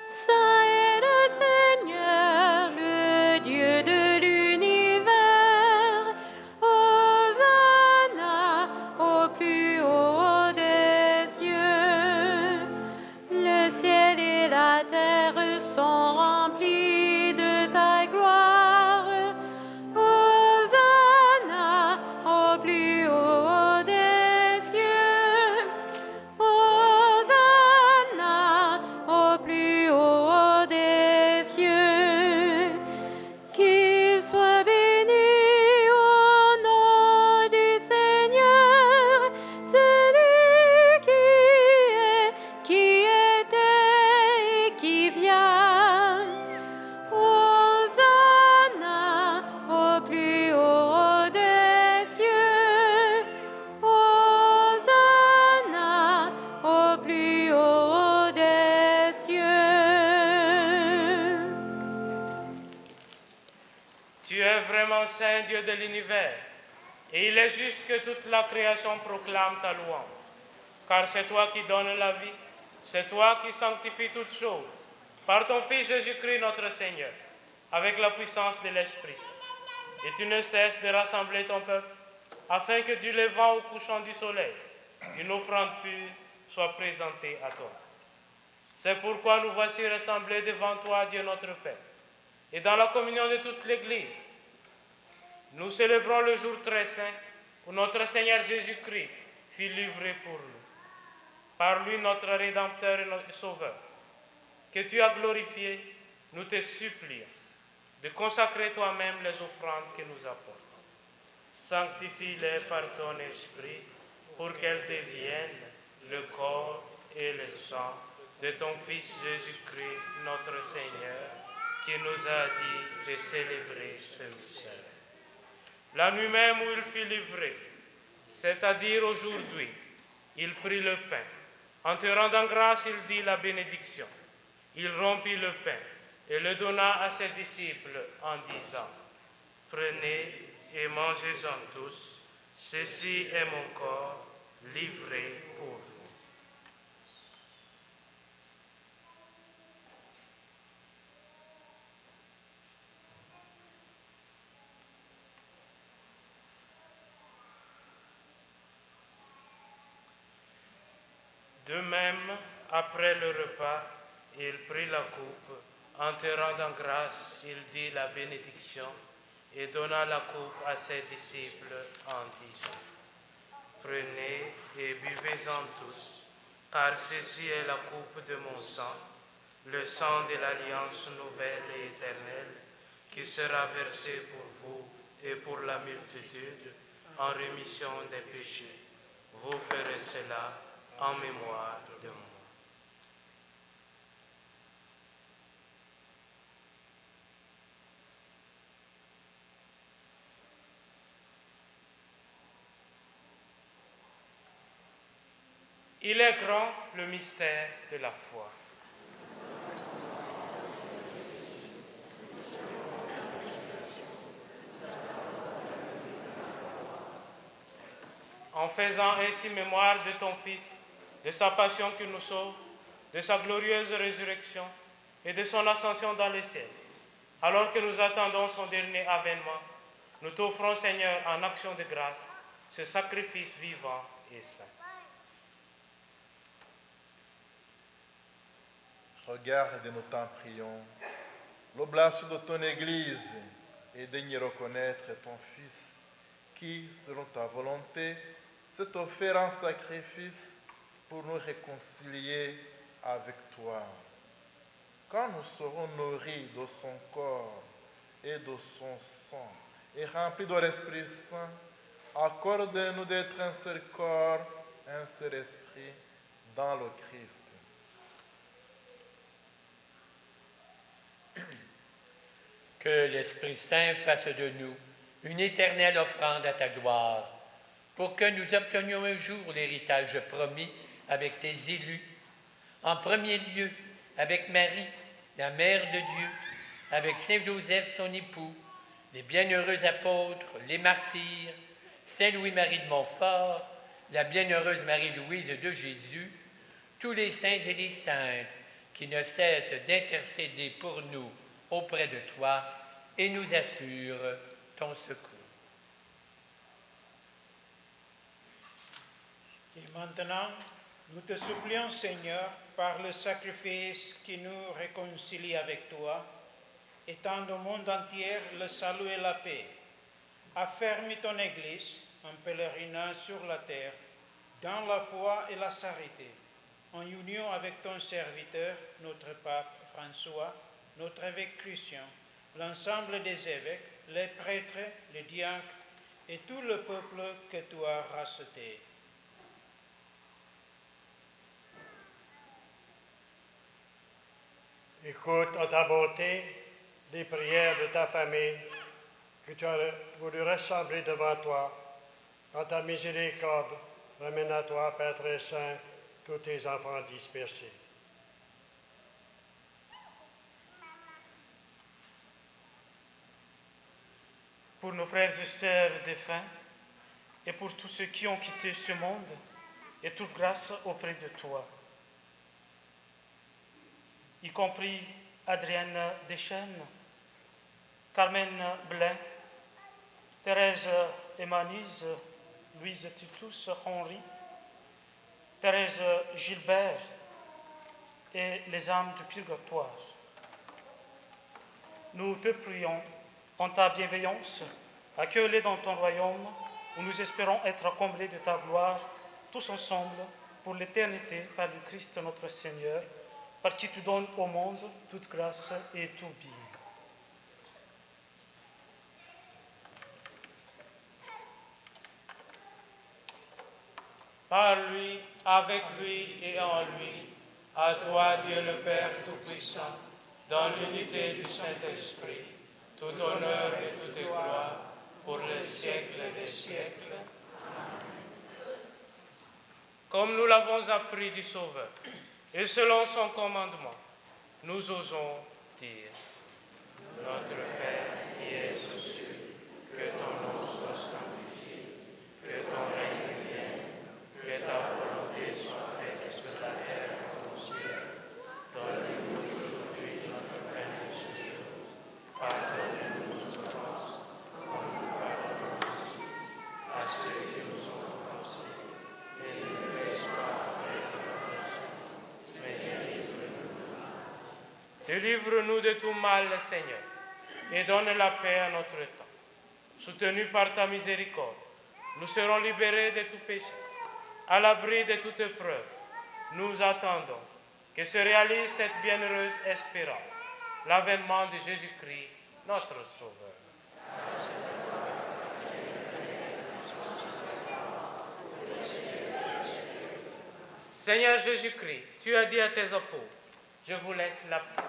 Saint est le Seigneur, le Dieu de l'univers. Hosanna au plus haut des cieux. Le ciel et la terre sont remplis de ta gloire. Hosanna au plus haut des cieux. Hosanna au plus haut des cieux. Qu'il soit béni au nom du Seigneur, celui qui était et qui vient. Hosanna au plus haut des cieux. Hosanna au plus haut des cieux. Tu es vraiment saint, Dieu de l'univers, et il est juste que toute la création proclame ta louange. Car c'est toi qui donnes la vie, c'est toi qui sanctifies toutes choses, par ton Fils Jésus-Christ notre Seigneur, avec la puissance de l'Esprit Saint. Et tu ne cesses de rassembler ton peuple, afin que du levant au couchant du soleil, une offrande pure soit présentée à toi. C'est pourquoi nous voici rassemblés devant toi, Dieu notre Père, et dans la communion de toute l'Église, nous célébrons le jour très saint où notre Seigneur Jésus-Christ fut livré pour nous. Par lui, notre Rédempteur et notre Sauveur, que tu as glorifié, nous te supplions de consacrer toi-même les offrandes que nous apportons. Sanctifie-les par ton Esprit pour qu'elles deviennent le corps et le sang de ton Fils Jésus-Christ, notre Seigneur, qui nous a dit de célébrer ce mystère. La nuit même où il fut livré, c'est-à-dire aujourd'hui, il prit le pain. En te rendant grâce, il dit la bénédiction. Il rompit le pain et le donna à ses disciples en disant, « Prenez et mangez-en tous, ceci est mon corps livré pour vous. » De même, après le repas, il prit la coupe. En te rendant grâce, il dit la bénédiction et donna la coupe à ses disciples en disant, « Prenez et buvez-en tous, car ceci est la coupe de mon sang, le sang de l'alliance nouvelle et éternelle, qui sera versé pour vous et pour la multitude en rémission des péchés. Vous ferez cela en mémoire de moi. » Il est grand le mystère de la foi. en faisant ainsi mémoire de ton Fils, de sa passion qui nous sauve, de sa glorieuse résurrection et de son ascension dans les cieux. Alors que nous attendons son dernier avènement, nous t'offrons, Seigneur, en action de grâce, ce sacrifice vivant et saint. Regarde et nous t'en prions l'oblation de ton Église et daigne reconnaître ton Fils qui, selon ta volonté, s'est offert en sacrifice pour nous réconcilier avec toi. Quand nous serons nourris de son corps et de son sang et remplis de l'Esprit Saint, accorde-nous d'être un seul corps, un seul esprit dans le Christ. Que l'Esprit Saint fasse de nous une éternelle offrande à ta gloire, pour que nous obtenions un jour l'héritage promis avec tes élus, en premier lieu avec Marie, la Mère de Dieu, avec Saint Joseph, son époux, les bienheureux apôtres, les martyrs, Saint Louis-Marie de Montfort, la bienheureuse Marie-Louise de Jésus, tous les saints et les saintes qui ne cessent d'intercéder pour nous auprès de toi et nous assurent ton secours. Et maintenant, nous te supplions, Seigneur, par le sacrifice qui nous réconcilie avec toi, étends au monde entier le salut et la paix. Affermis ton Église en pèlerinage sur la terre, dans la foi et la charité, en union avec ton serviteur, notre pape François, notre évêque Christian, l'ensemble des évêques, les prêtres, les diacres et tout le peuple que tu as racheté. Écoute en ta bonté les prières de ta famille que tu as voulu rassembler devant toi. En ta miséricorde, ramène à toi, Père très saint, tous tes enfants dispersés. Pour nos frères et sœurs défunts et pour tous ceux qui ont quitté ce monde, et toute grâce auprès de toi, y compris Adrienne Deschênes, Carmen Blain, Thérèse Emanise, Louise Titus Henry, Thérèse Gilbert et les âmes du purgatoire. Nous te prions, en ta bienveillance, accueille-les dans ton royaume, où nous espérons être comblés de ta gloire, tous ensemble, pour l'éternité, par le Christ notre Seigneur, par qui tu donnes au monde toute grâce et tout bien. Par lui, avec lui et en lui, à toi, Dieu le Père Tout-Puissant, dans l'unité du Saint-Esprit, tout honneur et toute gloire, pour les siècles des siècles. Amen. Comme nous l'avons appris du Sauveur, et selon son commandement, nous osons dire: Notre Père qui es aux cieux, que ton nom soit sanctifié, que ton règne vienne, que ta volonté soit faite sur la terre comme au ciel. Donne-nous aujourd'hui notre pain de ce jour. Pardonne-nous nos offenses, comme nous pardonnons aussi à ceux qui nous ont offensés. Et ne nous laisse pas entrer dans la tentation, mais délivre-nous du mal. Délivre-nous de tout mal, Seigneur, et donne la paix à notre temps. Soutenus par ta miséricorde, nous serons libérés de tout péché, à l'abri de toute épreuve. Nous attendons que se réalise cette bienheureuse espérance, l'avènement de Jésus-Christ, notre Sauveur. Seigneur Jésus-Christ, tu as dit à tes apôtres: je vous laisse la paix,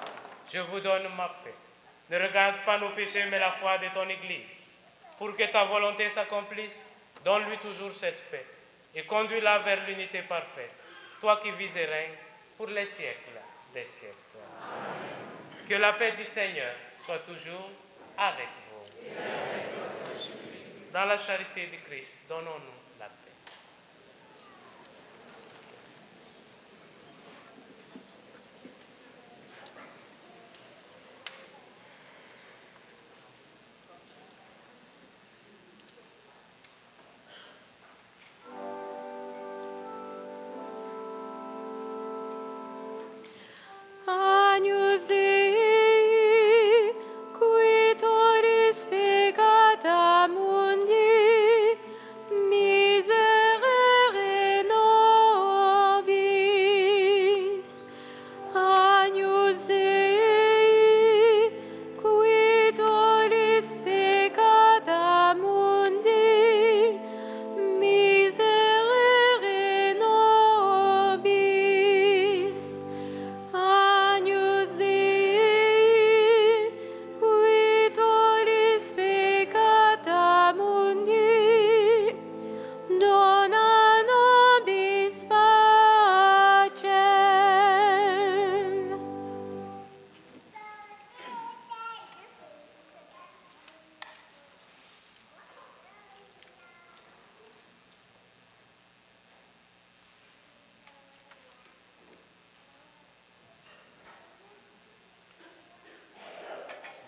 je vous donne ma paix. Ne regarde pas nos péchés, mais la foi de ton Église. Pour que ta volonté s'accomplisse, donne-lui toujours cette paix et conduis-la vers l'unité parfaite, toi qui vis et règnes pour les siècles des siècles. Amen. Que la paix du Seigneur soit toujours avec vous. Dans la charité du Christ, donnons-nous la paix.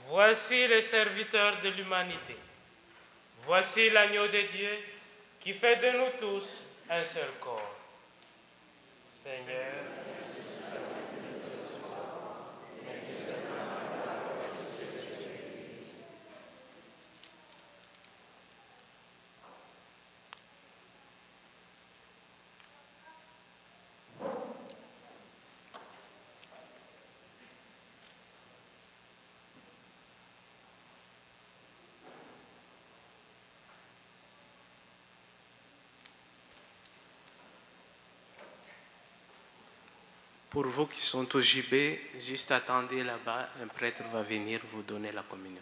Voici les serviteurs de l'humanité. Voici l'agneau de Dieu qui fait de nous tous un seul corps. Seigneur, pour vous qui sont au gibet, juste attendez là-bas, un prêtre va venir vous donner la communion.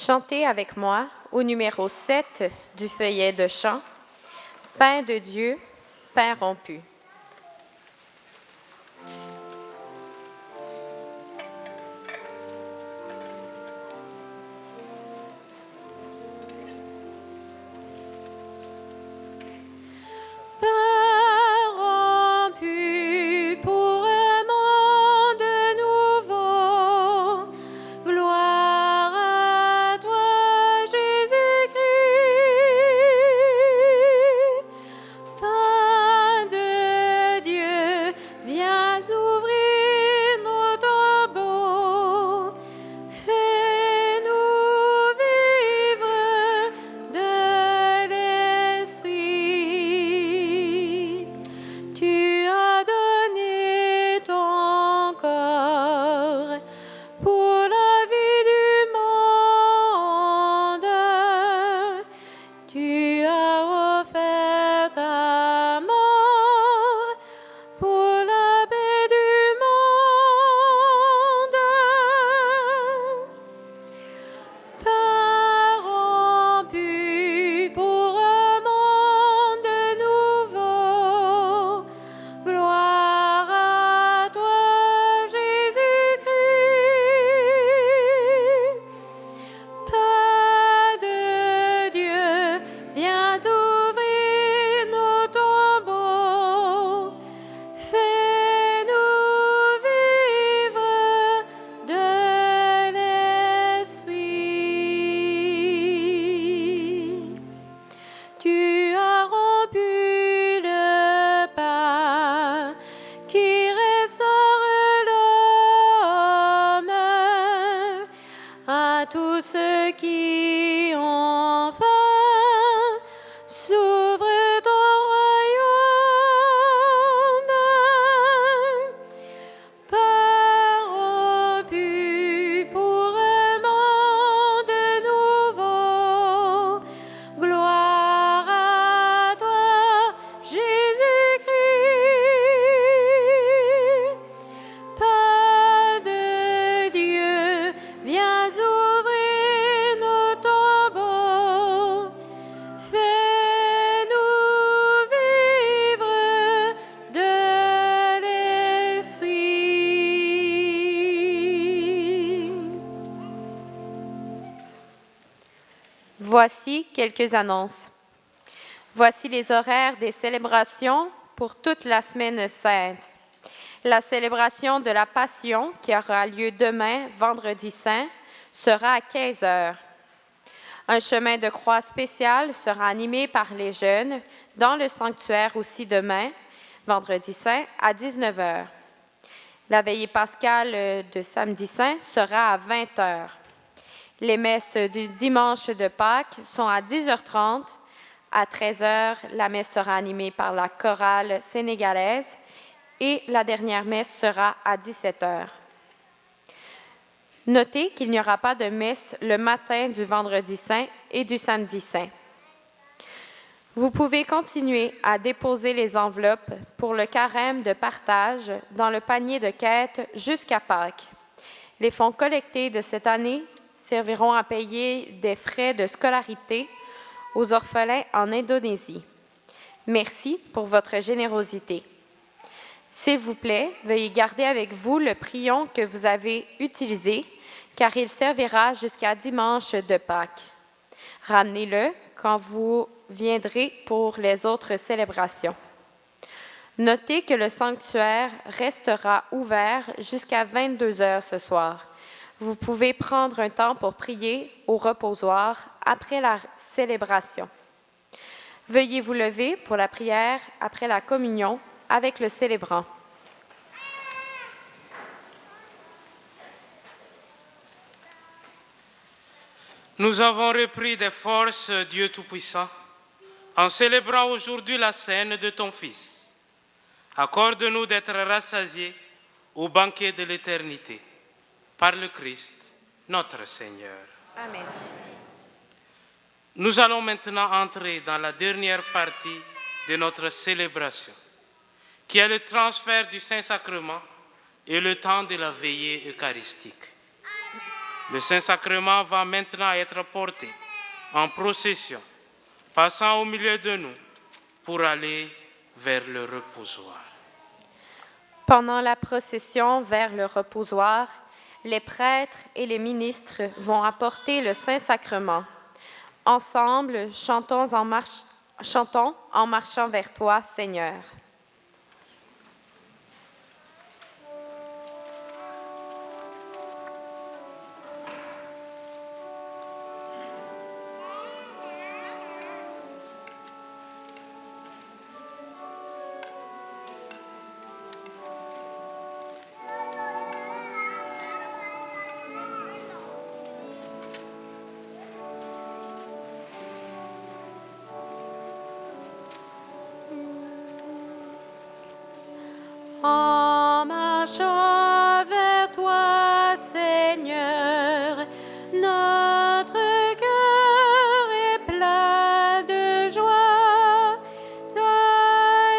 Chantez avec moi au numéro 7 du feuillet de chant, Pain de Dieu, pain rompu. Voici quelques annonces. Voici les horaires des célébrations pour toute la semaine sainte. La célébration de la Passion, qui aura lieu demain, vendredi saint, sera à 15 heures. Un chemin de croix spécial sera animé par les jeunes dans le sanctuaire aussi demain, vendredi saint, à 19 heures. La veillée pascale de samedi saint sera à 20 heures. Les messes du dimanche de Pâques sont à 10h30. À 13h, la messe sera animée par la chorale sénégalaise et la dernière messe sera à 17h. Notez qu'il n'y aura pas de messe le matin du vendredi saint et du samedi saint. Vous pouvez continuer à déposer les enveloppes pour le carême de partage dans le panier de quête jusqu'à Pâques. Les fonds collectés de cette année serviront à payer des frais de scolarité aux orphelins en Indonésie. Merci pour votre générosité. S'il vous plaît, veuillez garder avec vous le prion que vous avez utilisé, car il servira jusqu'à dimanche de Pâques. Ramenez-le quand vous viendrez pour les autres célébrations. Notez que le sanctuaire restera ouvert jusqu'à 22 heures ce soir. Vous pouvez prendre un temps pour prier au reposoir après la célébration. Veuillez vous lever pour la prière après la communion avec le célébrant. Nous avons repris des forces, Dieu Tout-Puissant, en célébrant aujourd'hui la scène de ton Fils. Accorde-nous d'être rassasiés au banquet de l'éternité. Par le Christ, notre Seigneur. Amen. Nous allons maintenant entrer dans la dernière partie de notre célébration, qui est le transfert du Saint-Sacrement et le temps de la veillée eucharistique. Le Saint-Sacrement va maintenant être porté en procession, passant au milieu de nous pour aller vers le reposoir. Pendant la procession vers le reposoir, les prêtres et les ministres vont apporter le Saint-Sacrement. Ensemble, chantons en marchant vers toi, Seigneur. En marchant vers toi, Seigneur, notre cœur est plein de joie. Ta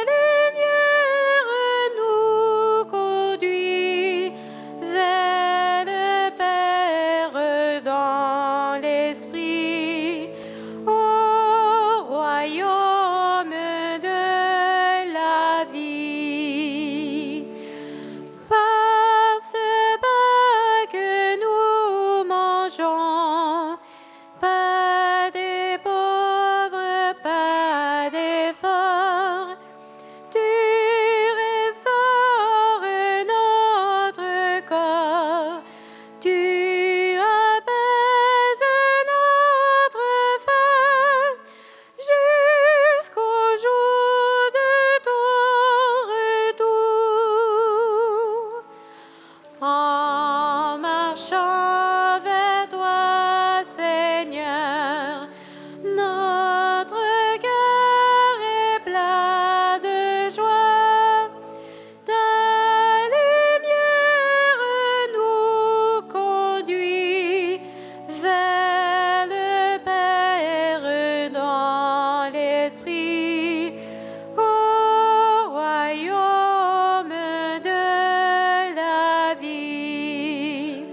lumière nous conduit vers le Père dans l'Esprit, au royaume de la vie. Par ce pain que nous mangeons, pas des pauvres, pas des forts, tu restaures notre corps, tu apaises notre faim jusqu'au jour de ton retour. En marchant vers toi, Seigneur, notre cœur est plein de joie. Ta lumière nous conduit vers le Père dans l'Esprit, au royaume de la vie.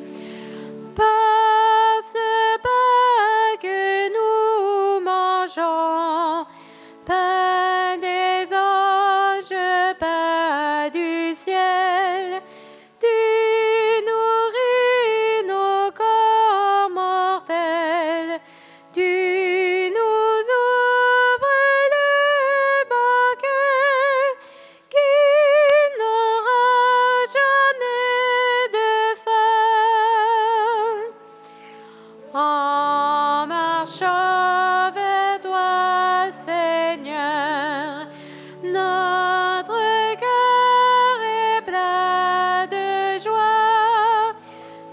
Par ce pain que nous mangeons, pain des anges, pain du ciel, tu nourris nos corps mortels, tu nous ouvres le banquet qui n'aura jamais de fin. En marchant vers toi, Seigneur, notre cœur est plein de joie.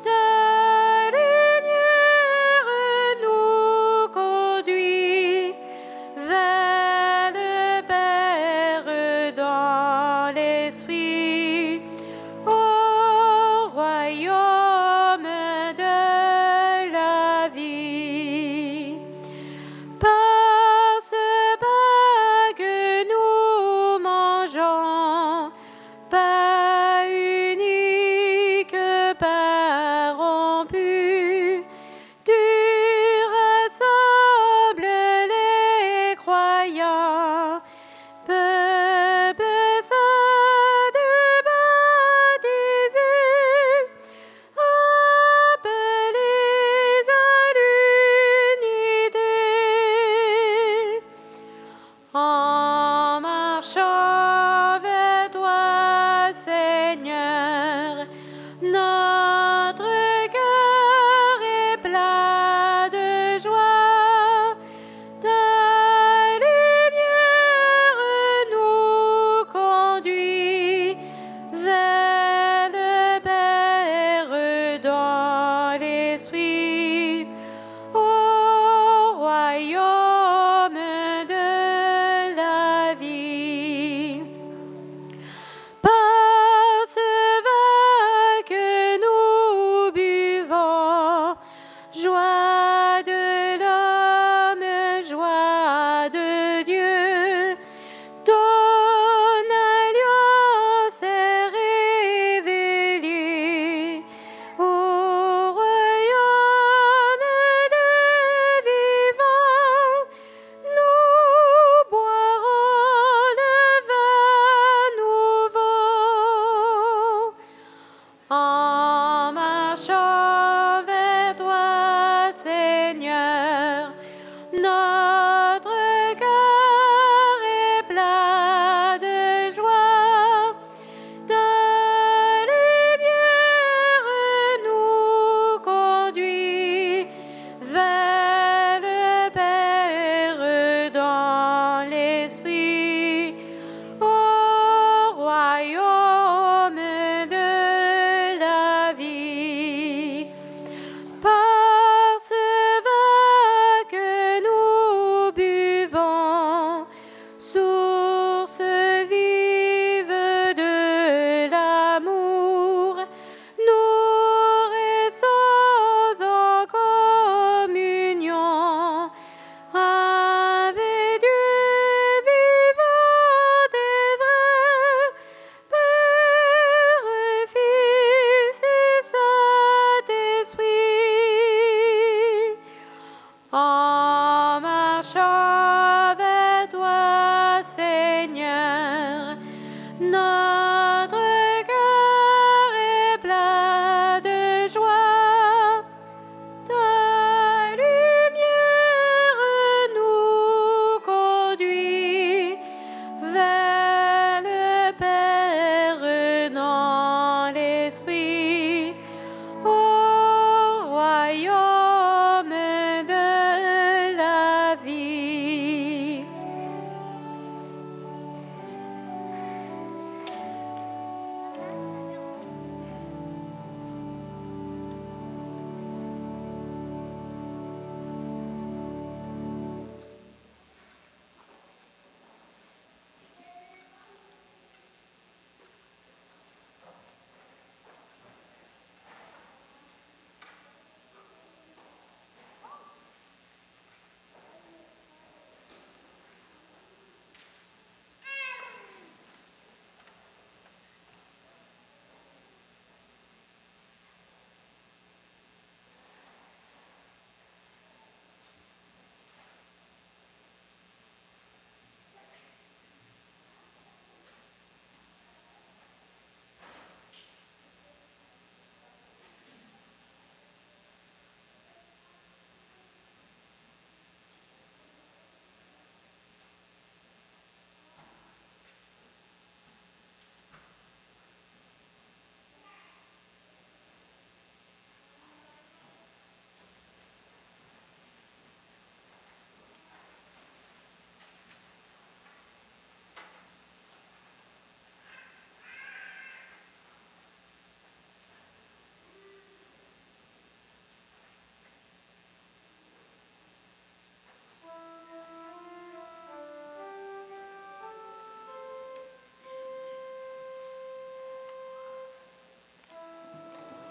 Ta lumière nous conduit vers le Père dans l'Esprit, au royaume de la vie. Par ce pain que nous mangeons, pain unique, pain rompu, tu rassembles les croyants, peuple saint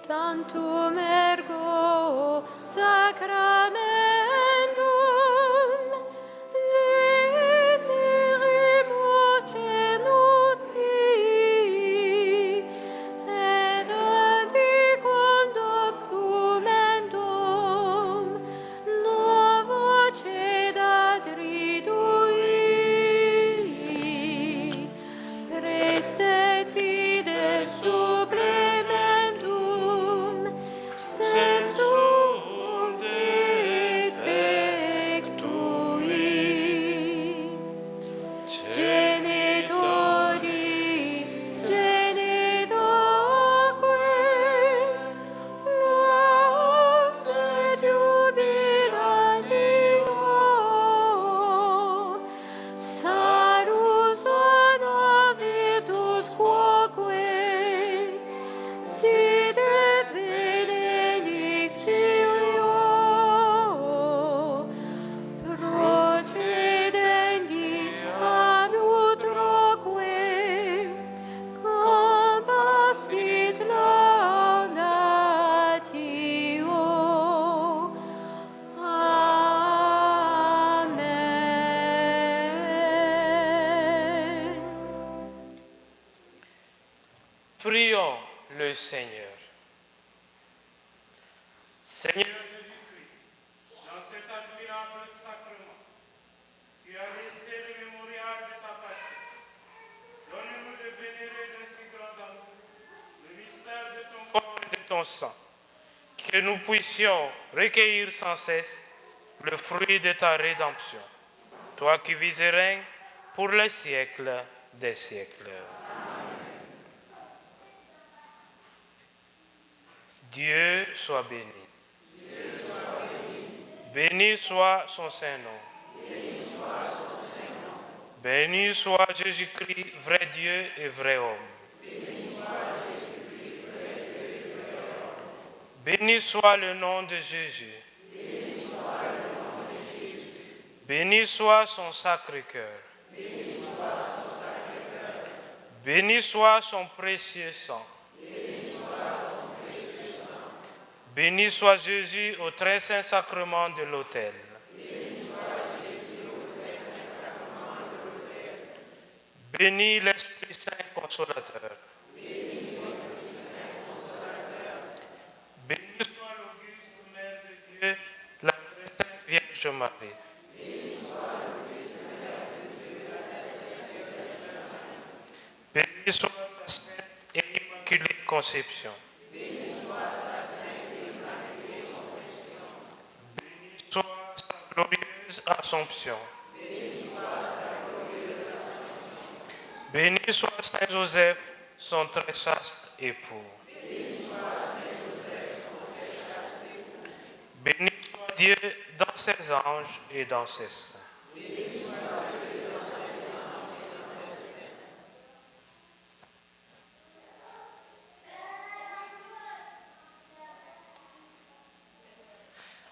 tantum ergo sacramentum veneremus cenuti et antiquam documentum novo cedat ridui restet fides supplementum sensum defectui genitori genitoque nos et jubilatio salus honovitus quoque sit et benedictio procedendi ab utroque compassit laudatio. Amen. Prions le Seigneur. Seigneur Jésus-Christ, dans cet admirable sacrement, tu as laissé le mémorial de ta passion. Donne-nous de vénérer d'un si grand amour le mystère de ton corps et de ton sang, que nous puissions recueillir sans cesse le fruit de ta rédemption. Toi qui vis et règnes pour les siècles des siècles. Dieu soit béni. Béni soit son Saint-Nom. Béni soit Jésus-Christ, vrai Dieu et vrai homme. Béni soit le nom de Jésus. Béni soit son Sacré-Cœur. Béni soit son précieux sang. Béni soit Jésus au très saint sacrement de l'autel. Béni l'Esprit Saint consolateur. Béni soit l'auguste Mère de Dieu, la très sainte Vierge Marie. Béni soit sa sainte et immaculée conception. Soit sa glorieuse Assomption. Béni soit Saint Joseph, son très chaste époux. Béni soit Dieu dans ses anges et dans ses saints.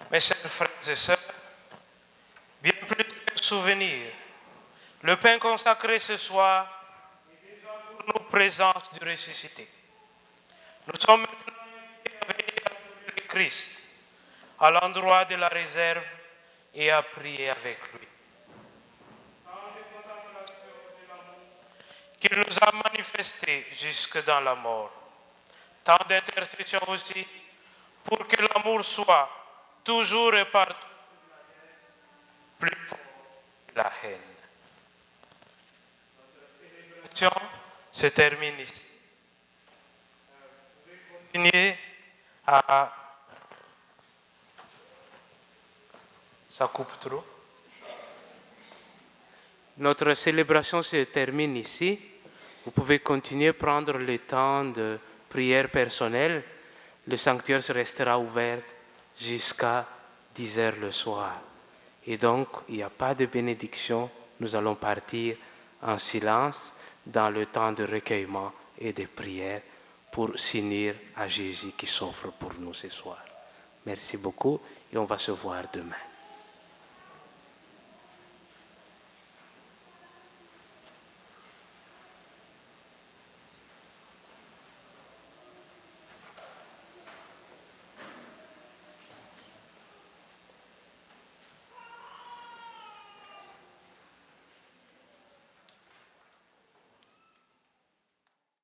Mes chers frères et sœurs, bien plus qu'un souvenir, le pain consacré ce soir est déjà pour nous présence du ressuscité. Nous sommes maintenant invités à venir adorer le Christ à l'endroit de la réserve et à prier avec lui. Tant de contemplation de l'amour qu'il nous a manifesté jusque dans la mort. Tant d'intercession aussi pour que l'amour soit toujours et partout plus fort que la haine. Notre célébration se termine ici. Vous pouvez continuer à... Ça coupe trop. Notre célébration se termine ici. Vous pouvez continuer à prendre le temps de prière personnelle. Le sanctuaire restera ouvert jusqu'à 10 heures le soir. Et donc, il n'y a pas de bénédiction. Nous allons partir en silence dans le temps de recueillement et de prière pour s'unir à Jésus qui s'offre pour nous ce soir. Merci beaucoup et on va se voir demain.